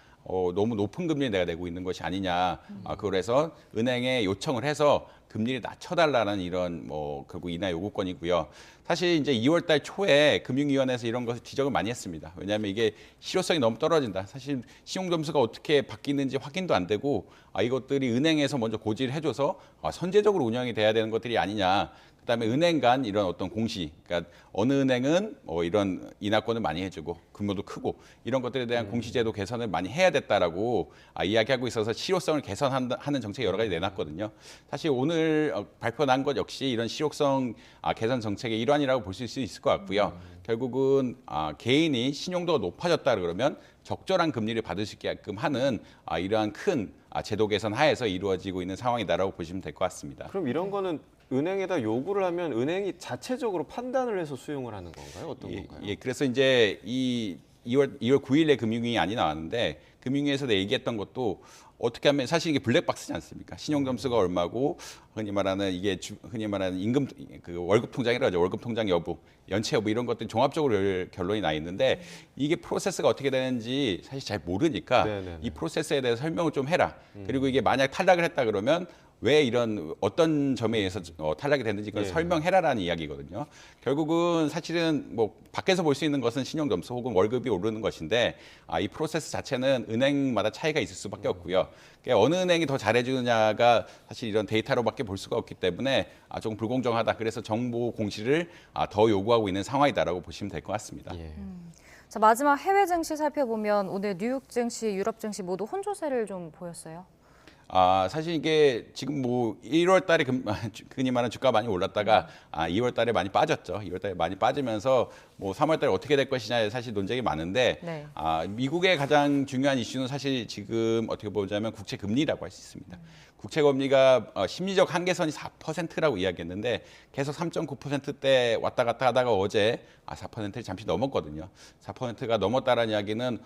너무 높은 금리를 내가 내고 있는 것이 아니냐. 그래서 은행에 요청을 해서 금리를 낮춰달라는 이런 결국 인하 요구권이고요. 사실 이제 2월달 초에 금융위원회에서 이런 것을 지적을 많이 했습니다. 왜냐하면 이게 실효성이 너무 떨어진다. 사실 신용점수가 어떻게 바뀌는지 확인도 안 되고 이것들이 은행에서 먼저 고지를 해줘서 선제적으로 운영이 돼야 되는 것들이 아니냐. 그다음에 은행 간 이런 어떤 공시, 그러니까 어느 은행은 뭐 이런 인하권을 많이 해주고 규모도 크고 이런 것들에 대한 공시제도 개선을 많이 해야 됐다라고 이야기하고 있어서 실효성을 개선하는 정책 여러 가지 내놨거든요. 사실 오늘 발표난 것 역시 이런 실효성 개선 정책의 일환이라고 볼 수 있을 것 같고요. 결국은 개인이 신용도가 높아졌다 그러면 적절한 금리를 받을 수 있게끔 하는 이러한 큰 제도 개선 하에서 이루어지고 있는 상황이다라고 보시면 될 것 같습니다. 그럼 이런 거는 은행에다 요구를 하면 은행이 자체적으로 판단을 해서 수용을 하는 건가요? 어떤 건가요? 예, 그래서 이제 이 2월 9일에 금융위안이 나왔는데 금융위에서 얘기했던 것도 어떻게 하면 사실 이게 블랙박스지 않습니까? 신용 점수가 얼마고 흔히 말하는 임금 그 월급 통장이라고 하죠. 월급 통장 여부, 연체 여부 이런 것들이 종합적으로 결론이 나 있는데 이게 프로세스가 어떻게 되는지 사실 잘 모르니까 이 프로세스에 대해서 설명을 좀 해라. 그리고 이게 만약 탈락을 했다 그러면 왜 이런 어떤 점에 의해서 탈락이 됐는지 그걸 설명해라라는 이야기거든요. 결국은 사실은 뭐 밖에서 볼 수 있는 것은 신용 점수 혹은 월급이 오르는 것인데 이 프로세스 자체는 은행마다 차이가 있을 수밖에 없고요. 그러니까 어느 은행이 더 잘해주느냐가 사실 이런 데이터로밖에 볼 수가 없기 때문에 조금 불공정하다. 그래서 정보 공시를 더 요구하고 있는 상황이다라고 보시면 될 것 같습니다. 자, 마지막 해외 증시 살펴보면 오늘 뉴욕 증시, 유럽 증시 모두 혼조세를 좀 보였어요. 사실 이게 지금 뭐 1월 달에 흔히 말하는 주가 많이 올랐다가 2월 달에 많이 빠졌죠. 2월 달에 많이 빠지면서 뭐 3월 달에 어떻게 될 것이냐에 사실 논쟁이 많은데 미국의 가장 중요한 이슈는 사실 지금 어떻게 보자면 국채 금리라고 할 수 있습니다. 국채 금리가 심리적 한계선이 4%라고 이야기했는데 계속 3.9%대 왔다 갔다 하다가 어제 4%를 잠시 넘었거든요. 4%가 넘었다라는 이야기는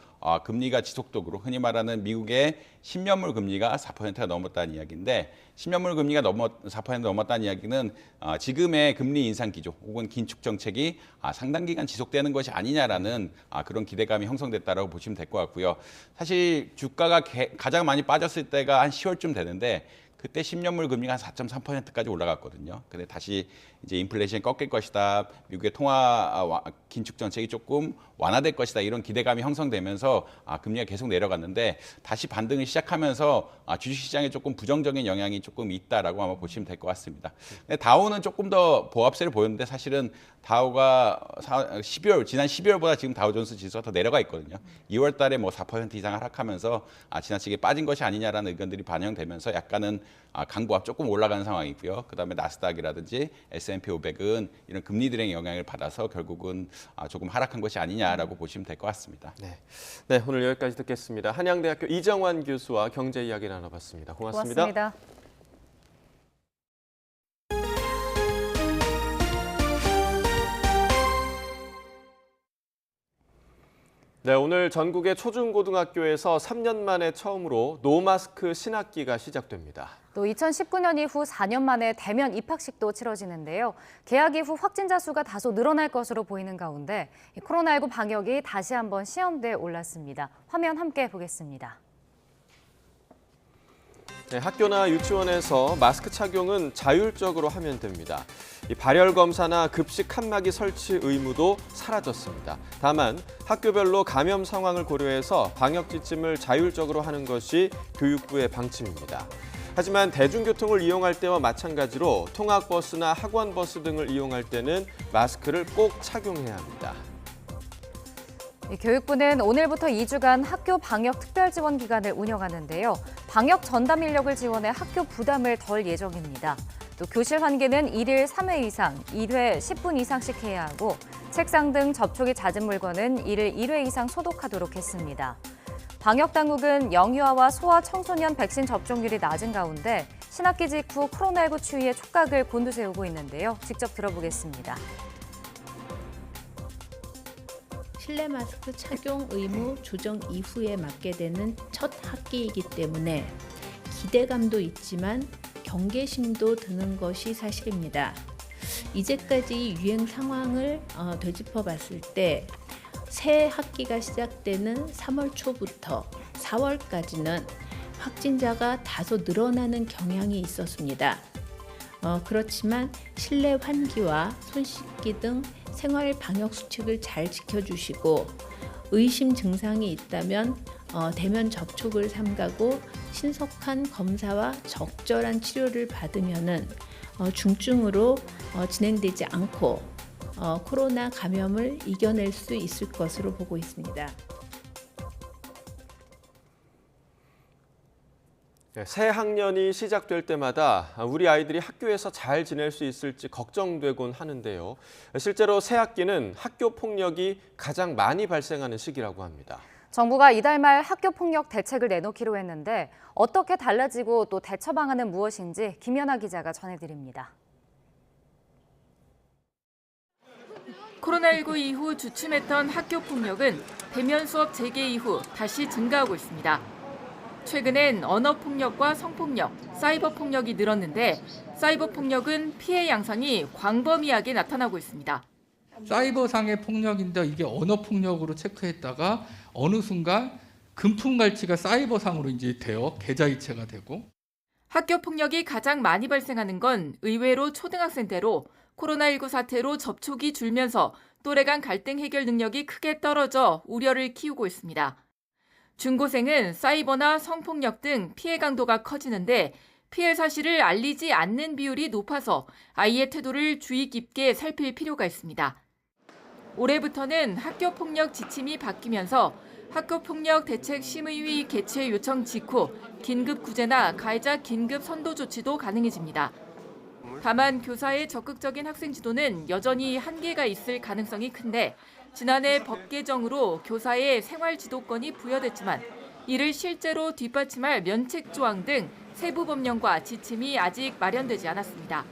금리가 지속적으로 흔히 말하는 미국의 10년물 금리가 4%가 넘었다는 이야기인데 10년물 금리가 4% 넘었다는 이야기는 지금의 금리 인상 기조 혹은 긴축 정책이 상당 기간 지속되는 것이 아니냐라는 그런 기대감이 형성됐다라고 보시면 될 것 같고요. 사실 주가가 가장 많이 빠졌을 때가 한 10월쯤 되는데 그때 10년물 금리가 한 4.3%까지 올라갔거든요. 근데 다시 이제 인플레이션이 꺾일 것이다. 미국의 통화 긴축 정책이 조금 완화될 것이다. 이런 기대감이 형성되면서 금리가 계속 내려갔는데 다시 반등을 시작하면서 주식시장에 조금 부정적인 영향이 조금 있다라고 아마 보시면 될 것 같습니다. 근데 다우는 조금 더 보합세를 보였는데 사실은 다우가 지난 12월보다 지금 다우존스 지수가 더 내려가 있거든요. 2월 달에 뭐 4% 이상 하락하면서 지나치게 빠진 것이 아니냐라는 의견들이 반영되면서 약간은 강보합 조금 올라가는 상황이고요. 그다음에 나스닥이라든지 S&P 500은 이런 금리들의 영향을 받아서 결국은 조금 하락한 것이 아니냐라고 보시면 될 것 같습니다. 네, 오늘 여기까지 듣겠습니다. 한양대학교 이정환 교수와 경제 이야기 나눠봤습니다. 고맙습니다. 네, 오늘 전국의 초중고등학교에서 3년 만에 처음으로 노마스크 신학기가 시작됩니다. 또 2019년 이후 4년 만에 대면 입학식도 치러지는데요. 개학 이후 확진자 수가 다소 늘어날 것으로 보이는 가운데 코로나19 방역이 다시 한번 시험대에 올랐습니다. 화면 함께 보겠습니다. 네, 학교나 유치원에서 마스크 착용은 자율적으로 하면 됩니다. 발열 검사나 급식 칸막이 설치 의무도 사라졌습니다. 다만 학교별로 감염 상황을 고려해서 방역 지침을 자율적으로 하는 것이 교육부의 방침입니다. 하지만 대중교통을 이용할 때와 마찬가지로 통학버스나 학원버스 등을 이용할 때는 마스크를 꼭 착용해야 합니다. 교육부는 오늘부터 2주간 학교 방역 특별지원 기간을 운영하는데요. 방역 전담 인력을 지원해 학교 부담을 덜 예정입니다. 또 교실 환기는 1일 3회 이상, 1회 10분 이상씩 해야 하고 책상 등 접촉이 잦은 물건은 1일 1회 이상 소독하도록 했습니다. 방역당국은 영유아와 소아 청소년 백신 접종률이 낮은 가운데 신학기 직후 코로나19 추이에 촉각을 곤두세우고 있는데요. 직접 들어보겠습니다. 실내 마스크 착용 의무 조정 이후에 맞게 되는 첫 학기이기 때문에 기대감도 있지만 경계심도 드는 것이 사실입니다. 이제까지 유행 상황을 되짚어 봤을 때 새 학기가 시작되는 3월 초부터 4월까지는 확진자가 다소 늘어나는 경향이 있었습니다. 그렇지만 실내 환기와 손 씻기 등 생활 방역 수칙을 잘 지켜주시고 의심 증상이 있다면 대면 접촉을 삼가고 신속한 검사와 적절한 치료를 받으면은 중증으로 진행되지 않고 코로나 감염을 이겨낼 수 있을 것으로 보고 있습니다. 새 학년이 시작될 때마다 우리 아이들이 학교에서 잘 지낼 수 있을지 걱정되곤 하는데요. 실제로 새 학기는 학교 폭력이 가장 많이 발생하는 시기라고 합니다. 정부가 이달 말 학교 폭력 대책을 내놓기로 했는데 어떻게 달라지고 또 대처 방안은 무엇인지 김연아 기자가 전해드립니다. 코로나19 이후 주춤했던 학교 폭력은 대면 수업 재개 이후 다시 증가하고 있습니다. 최근엔 언어 폭력과 성폭력, 사이버 폭력이 늘었는데 사이버 폭력은 피해 양상이 광범위하게 나타나고 있습니다. 사이버상의 폭력인데 이게 언어 폭력으로 체크했다가 어느 순간 금품갈치가 사이버상으로 이제 되어 계좌이체가 되고. 학교 폭력이 가장 많이 발생하는 건 의외로 초등학생 때로 코로나19 사태로 접촉이 줄면서 또래 간 갈등 해결 능력이 크게 떨어져 우려를 키우고 있습니다. 중고생은 사이버나 성폭력 등 피해 강도가 커지는데 피해 사실을 알리지 않는 비율이 높아서 아이의 태도를 주의 깊게 살필 필요가 있습니다. 올해부터는 학교폭력 지침이 바뀌면서 학교폭력 대책심의위 개최 요청 직후 긴급 구제나 가해자 긴급 선도 조치도 가능해집니다. 다만 교사의 적극적인 학생 지도는 여전히 한계가 있을 가능성이 큰데 지난해 법 개정으로 교사의 생활 지도권이 부여됐지만 이를 실제로 뒷받침할 면책 조항 등 세부 법령과 지침이 아직 마련되지 않았습니다.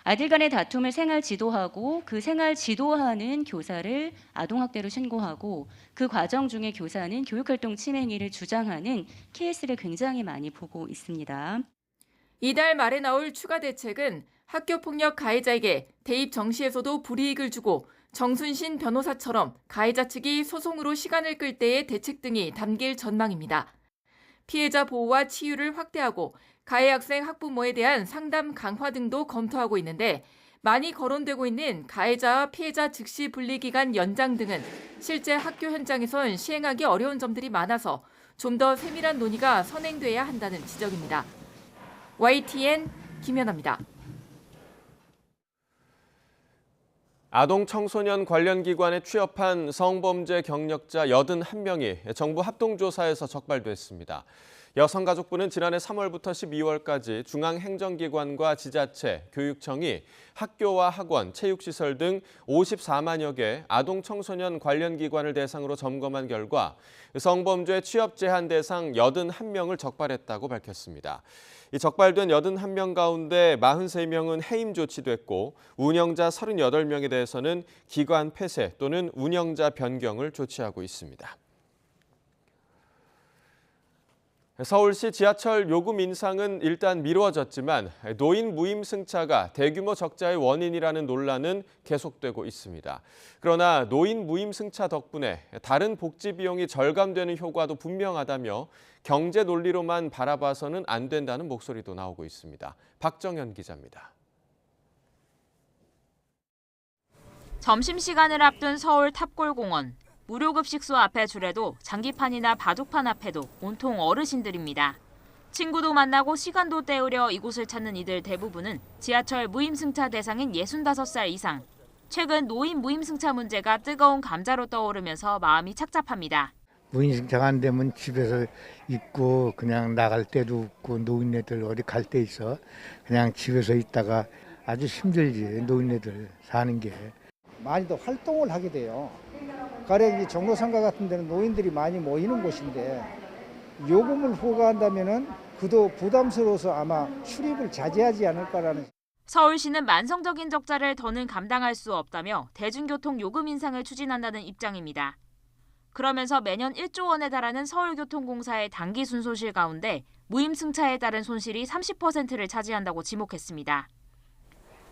아들 간의 다툼을 생활 지도하고 그 생활 지도하는 교사를 아동학대로 신고하고 그 과정 중에 교사는 교육활동 침해 행위를 주장하는 케이스를 굉장히 많이 보고 있습니다. 이달 말에 나올 추가 대책은 학교폭력 가해자에게 대입 정시에서도 불이익을 주고 정순신 변호사처럼 가해자 측이 소송으로 시간을 끌 때의 대책 등이 담길 전망입니다. 피해자 보호와 치유를 확대하고 가해 학생 학부모에 대한 상담 강화 등도 검토하고 있는데 많이 거론되고 있는 가해자와 피해자 즉시 분리기간 연장 등은 실제 학교 현장에선 시행하기 어려운 점들이 많아서 좀 더 세밀한 논의가 선행돼야 한다는 지적입니다. YTN 김연아입니다. 아동 청소년 관련 기관에 취업한 성범죄 경력자 81명이 정부 합동조사에서 적발됐습니다. 여성가족부는 지난해 3월부터 12월까지 중앙행정기관과 지자체, 교육청이 학교와 학원, 체육시설 등 54만여 개 아동 청소년 관련 기관을 대상으로 점검한 결과 성범죄 취업 제한 대상 81명을 적발했다고 밝혔습니다. 이 적발된 81명 가운데 43명은 해임 조치됐고 운영자 38명에 대해서는 기관 폐쇄 또는 운영자 변경을 조치하고 있습니다. 서울시 지하철 요금 인상은 일단 미뤄졌지만 노인 무임승차가 대규모 적자의 원인이라는 논란은 계속되고 있습니다. 그러나 노인 무임승차 덕분에 다른 복지 비용이 절감되는 효과도 분명하다며 경제 논리로만 바라봐서는 안 된다는 목소리도 나오고 있습니다. 박정현 기자입니다. 점심시간을 앞둔 서울 탑골공원. 무료급식소 앞에 줄에도 장기판이나 바둑판 앞에도 온통 어르신들입니다. 친구도 만나고 시간도 때우려 이곳을 찾는 이들 대부분은 지하철 무임승차 대상인 65살 이상. 최근 노인 무임승차 문제가 뜨거운 감자로 떠오르면서 마음이 착잡합니다. 무임승차가 안 되면 집에서 있고 그냥 나갈 때도 없고 노인네들 어디 갈 때 있어. 그냥 집에서 있다가 아주 힘들지 노인네들 사는 게. 많이 더 활동을 하게 돼요. 가령 이 종로상가 같은 데는 노인들이 많이 모이는 곳인데 요금을 부과한다면은 그도 부담스러워서 아마 출입을 자제하지 않을까라는. 서울시는 만성적인 적자를 더는 감당할 수 없다며 대중교통 요금 인상을 추진한다는 입장입니다. 그러면서 매년 1조 원에 달하는 서울교통공사의 단기 순손실 가운데 무임승차에 따른 손실이 30%를 차지한다고 지목했습니다.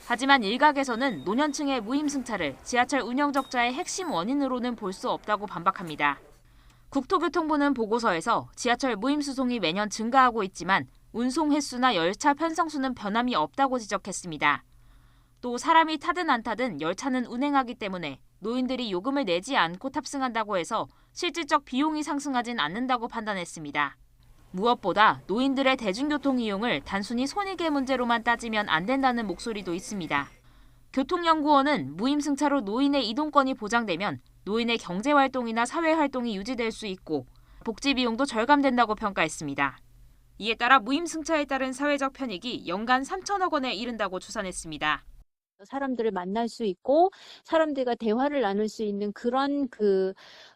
하지만 일각에서는 노년층의 무임승차를 지하철 운영 적자의 핵심 원인으로는 볼 수 없다고 반박합니다. 국토교통부는 보고서에서 지하철 무임수송이 매년 증가하고 있지만 운송 횟수나 열차 편성수는 변함이 없다고 지적했습니다. 또 사람이 타든 안 타든 열차는 운행하기 때문에 노인들이 요금을 내지 않고 탑승한다고 해서 실질적 비용이 상승하진 않는다고 판단했습니다. 무엇보다 노인들의 대중교통 이용을 단순히 손익의 문제로만 따지면 안 된다는 목소리도 있습니다. 교통연구원은 무임승차로 노인의 이동권이 보장되면 노인의 경제활동이나 사회활동이 유지될 수 있고 복지 비용도 절감된다고 평가했습니다. 이에 따라 무임승차에 따른 사회적 편익이 연간 3천억 원에 이른다고 추산했습니다. 사람들을 만날 수 있고 사람들과 대화를 나눌 수 있는 그런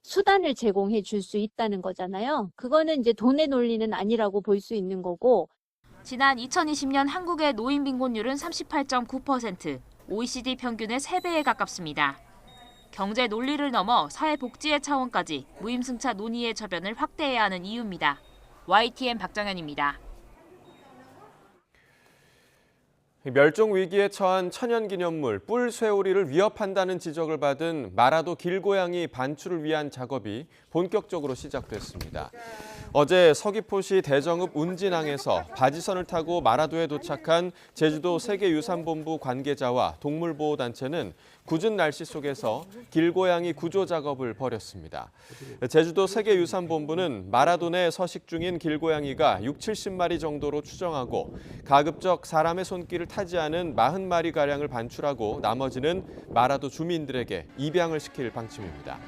수단을 제공해 줄 수 있다는 거잖아요. 그거는 이제 돈의 논리는 아니라고 볼 수 있는 거고. 지난 2020년 한국의 노인 빈곤율은 38.9%, OECD 평균의 3배에 가깝습니다. 경제 논리를 넘어 사회복지의 차원까지 무임승차 논의의 저변을 확대해야 하는 이유입니다. YTN 박정현입니다. 멸종 위기에 처한 천연기념물 뿔쇠오리를 위협한다는 지적을 받은 마라도 길고양이 반출을 위한 작업이 본격적으로 시작됐습니다. 어제 서귀포시 대정읍 운진항에서 바지선을 타고 마라도에 도착한 제주도 세계유산본부 관계자와 동물보호단체는 궂은 날씨 속에서 길고양이 구조 작업을 벌였습니다. 제주도 세계유산본부는 마라도 내 서식 중인 길고양이가 60-70마리 정도로 추정하고 가급적 사람의 손길을 타지 않은 40마리가량을 반출하고 나머지는 마라도 주민들에게 입양을 시킬 방침입니다.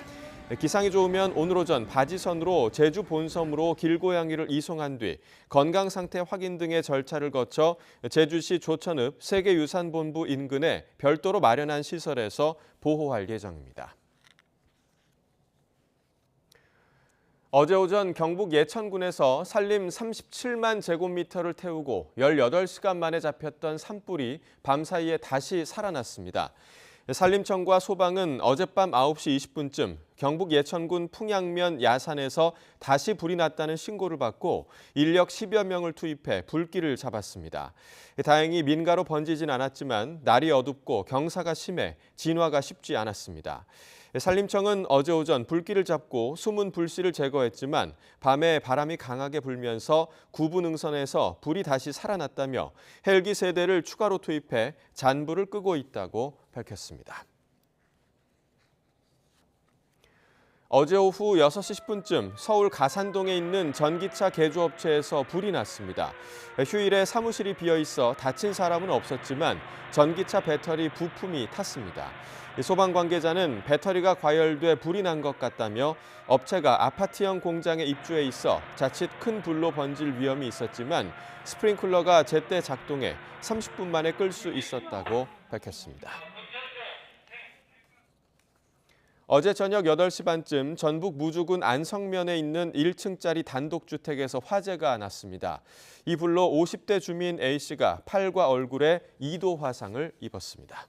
기상이 좋으면 오늘 오전 바지선으로 제주 본섬으로 길고양이를 이송한 뒤 건강 상태 확인 등의 절차를 거쳐 제주시 조천읍 세계유산본부 인근에 별도로 마련한 시설에서 보호할 예정입니다. 어제 오전 경북 예천군에서 산림 37만 제곱미터를 태우고 18시간 만에 잡혔던 산불이 밤사이에 다시 살아났습니다. 산림청과 소방은 어젯밤 9시 20분쯤 경북 예천군 풍양면 야산에서 다시 불이 났다는 신고를 받고 인력 10여 명을 투입해 불길을 잡았습니다. 다행히 민가로 번지진 않았지만 날이 어둡고 경사가 심해 진화가 쉽지 않았습니다. 산림청은 어제 오전 불길을 잡고 숨은 불씨를 제거했지만 밤에 바람이 강하게 불면서 구분응선에서 불이 다시 살아났다며 헬기 3대를 추가로 투입해 잔불을 끄고 있다고 밝혔습니다. 어제 오후 6시 10분쯤 서울 가산동에 있는 전기차 개조업체에서 불이 났습니다. 휴일에 사무실이 비어 있어 다친 사람은 없었지만 전기차 배터리 부품이 탔습니다. 소방 관계자는 배터리가 과열돼 불이 난 것 같다며 업체가 아파트형 공장에 입주해 있어 자칫 큰 불로 번질 위험이 있었지만 스프링클러가 제때 작동해 30분 만에 끌 수 있었다고 밝혔습니다. 어제 저녁 8시 반쯤 전북 무주군 안성면에 있는 1층짜리 단독주택에서 화재가 났습니다. 이 불로 50대 주민 A씨가 팔과 얼굴에 2도 화상을 입었습니다.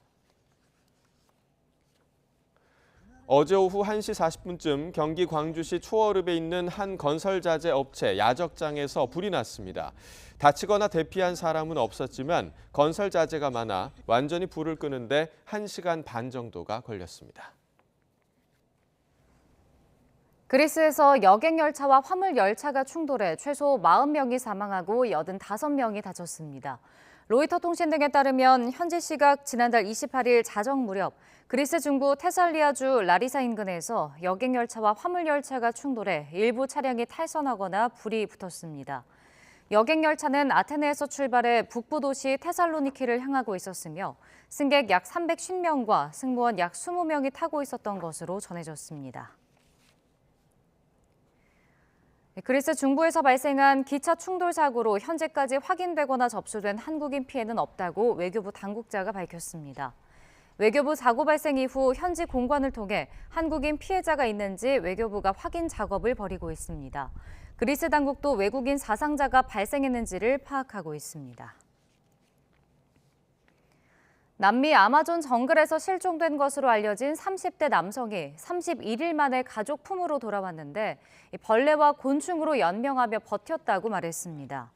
어제 오후 1시 40분쯤 경기 광주시 초월읍에 있는 한 건설자재 업체 야적장에서 불이 났습니다. 다치거나 대피한 사람은 없었지만 건설자재가 많아 완전히 불을 끄는데 1시간 반 정도가 걸렸습니다. 그리스에서 여객열차와 화물열차가 충돌해 최소 40명이 사망하고 85명이 다쳤습니다. 로이터 통신 등에 따르면 현지 시각 지난달 28일 자정 무렵 그리스 중부 테살리아주 라리사 인근에서 여객열차와 화물열차가 충돌해 일부 차량이 탈선하거나 불이 붙었습니다. 여객열차는 아테네에서 출발해 북부 도시 테살로니키를 향하고 있었으며 승객 약 350명과 승무원 약 20명이 타고 있었던 것으로 전해졌습니다. 그리스 중부에서 발생한 기차 충돌 사고로 현재까지 확인되거나 접수된 한국인 피해는 없다고 외교부 당국자가 밝혔습니다. 외교부 사고 발생 이후 현지 공관을 통해 한국인 피해자가 있는지 외교부가 확인 작업을 벌이고 있습니다. 그리스 당국도 외국인 사상자가 발생했는지를 파악하고 있습니다. 남미 아마존 정글에서 실종된 것으로 알려진 30대 남성이 31일 만에 가족 품으로 돌아왔는데 벌레와 곤충으로 연명하며 버텼다고 말했습니다.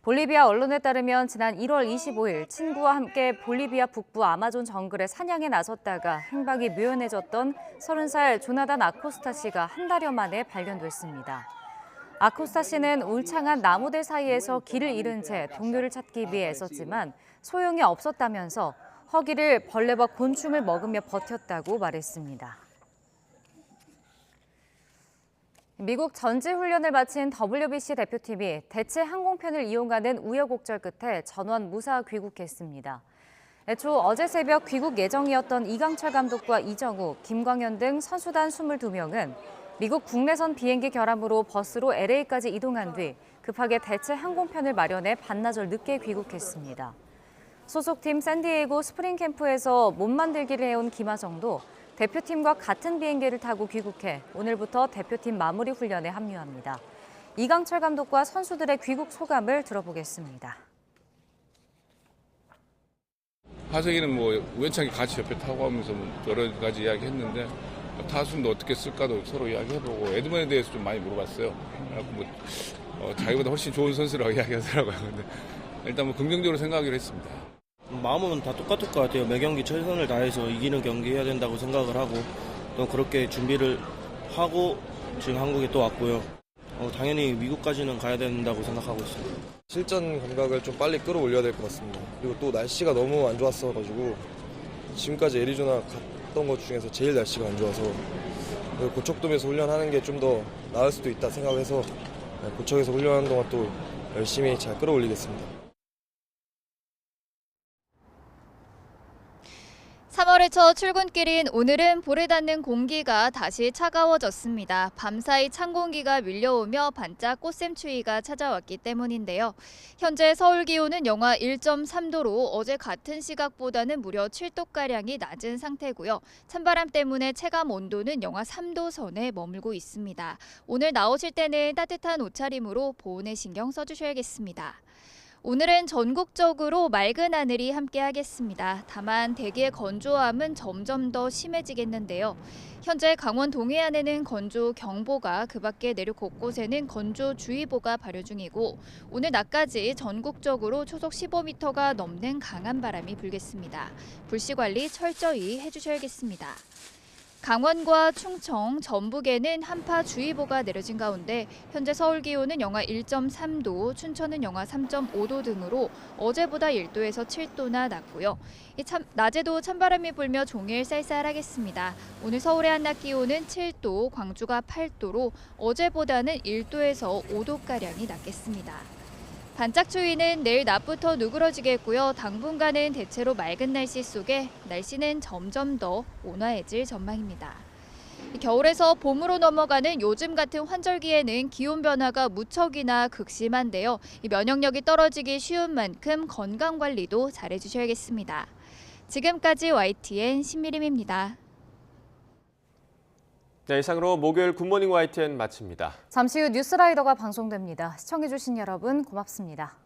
볼리비아 언론에 따르면 지난 1월 25일 친구와 함께 볼리비아 북부 아마존 정글에 사냥에 나섰다가 행방이 묘연해졌던 30살 조나단 아코스타 씨가 한 달여 만에 발견됐습니다. 아코스타 씨는 울창한 나무들 사이에서 길을 잃은 채 동료를 찾기 위해 애썼지만 소용이 없었다면서 허기를 벌레와 곤충을 먹으며 버텼다고 말했습니다. 미국 전지훈련을 마친 WBC 대표팀이 대체 항공편을 이용하는 우여곡절 끝에 전원 무사 귀국했습니다. 애초 어제 새벽 귀국 예정이었던 이강철 감독과 이정우, 김광현 등 선수단 22명은 미국 국내선 비행기 결함으로 버스로 LA까지 이동한 뒤 급하게 대체 항공편을 마련해 반나절 늦게 귀국했습니다. 소속팀 샌디에이고 스프링 캠프에서 몸 만들기를 해온 김하정도 대표팀과 같은 비행기를 타고 귀국해 오늘부터 대표팀 마무리 훈련에 합류합니다. 이강철 감독과 선수들의 귀국 소감을 들어보겠습니다. 하석이는 뭐 우연찮게 같이 옆에 타고 하면서 여러 가지 이야기했는데 타순도 어떻게 쓸까도 서로 이야기해보고 에드먼에 대해서 좀 많이 물어봤어요. 그래서 자기보다 훨씬 좋은 선수라고 이야기하더라고요. 근데 일단 뭐 긍정적으로 생각하기로 했습니다. 마음은 다 똑같을 것 같아요. 매 경기 최선을 다해서 이기는 경기 해야 된다고 생각을 하고 또 그렇게 준비를 하고 지금 한국에 또 왔고요. 당연히 미국까지는 가야 된다고 생각하고 있습니다. 실전 감각을 좀 빨리 끌어올려야 될 것 같습니다. 그리고 또 날씨가 너무 안 좋았어가지고 지금까지 애리조나 갔던 것 중에서 제일 날씨가 안 좋아서 고척돔에서 훈련하는 게 좀 더 나을 수도 있다 생각해서 고척에서 훈련하는 동안 또 열심히 잘 끌어올리겠습니다. 3월의 첫 출근길인 오늘은 볼에 닿는 공기가 다시 차가워졌습니다. 밤사이 찬 공기가 밀려오며 반짝 꽃샘추위가 찾아왔기 때문인데요. 현재 서울 기온은 영하 1.3도로 어제 같은 시각보다는 무려 7도가량이 낮은 상태고요. 찬바람 때문에 체감 온도는 영하 3도 선에 머물고 있습니다. 오늘 나오실 때는 따뜻한 옷차림으로 보온에 신경 써주셔야겠습니다. 오늘은 전국적으로 맑은 하늘이 함께하겠습니다. 다만 대기의 건조함은 점점 더 심해지겠는데요. 현재 강원 동해안에는 건조경보가, 그 밖에 내륙 곳곳에는 건조주의보가 발효 중이고 오늘 낮까지 전국적으로 초속 15m가 넘는 강한 바람이 불겠습니다. 불씨 관리 철저히 해주셔야겠습니다. 강원과 충청, 전북에는 한파주의보가 내려진 가운데 현재 서울 기온은 영하 1.3도, 춘천은 영하 3.5도 등으로 어제보다 1도에서 7도나 낮고요. 낮에도 찬바람이 불며 종일 쌀쌀하겠습니다. 오늘 서울의 한낮 기온은 7도, 광주가 8도로 어제보다는 1도에서 5도가량이 낮겠습니다. 반짝 추위는 내일 낮부터 누그러지겠고요. 당분간은 대체로 맑은 날씨 속에 날씨는 점점 더 온화해질 전망입니다. 겨울에서 봄으로 넘어가는 요즘 같은 환절기에는 기온 변화가 무척이나 극심한데요. 면역력이 떨어지기 쉬운 만큼 건강 관리도 잘해주셔야겠습니다. 지금까지 YTN 신미림입니다. 네, 이상으로 목요일 굿모닝 YTN 마칩니다. 잠시 후 뉴스라이더가 방송됩니다. 시청해주신 여러분 고맙습니다.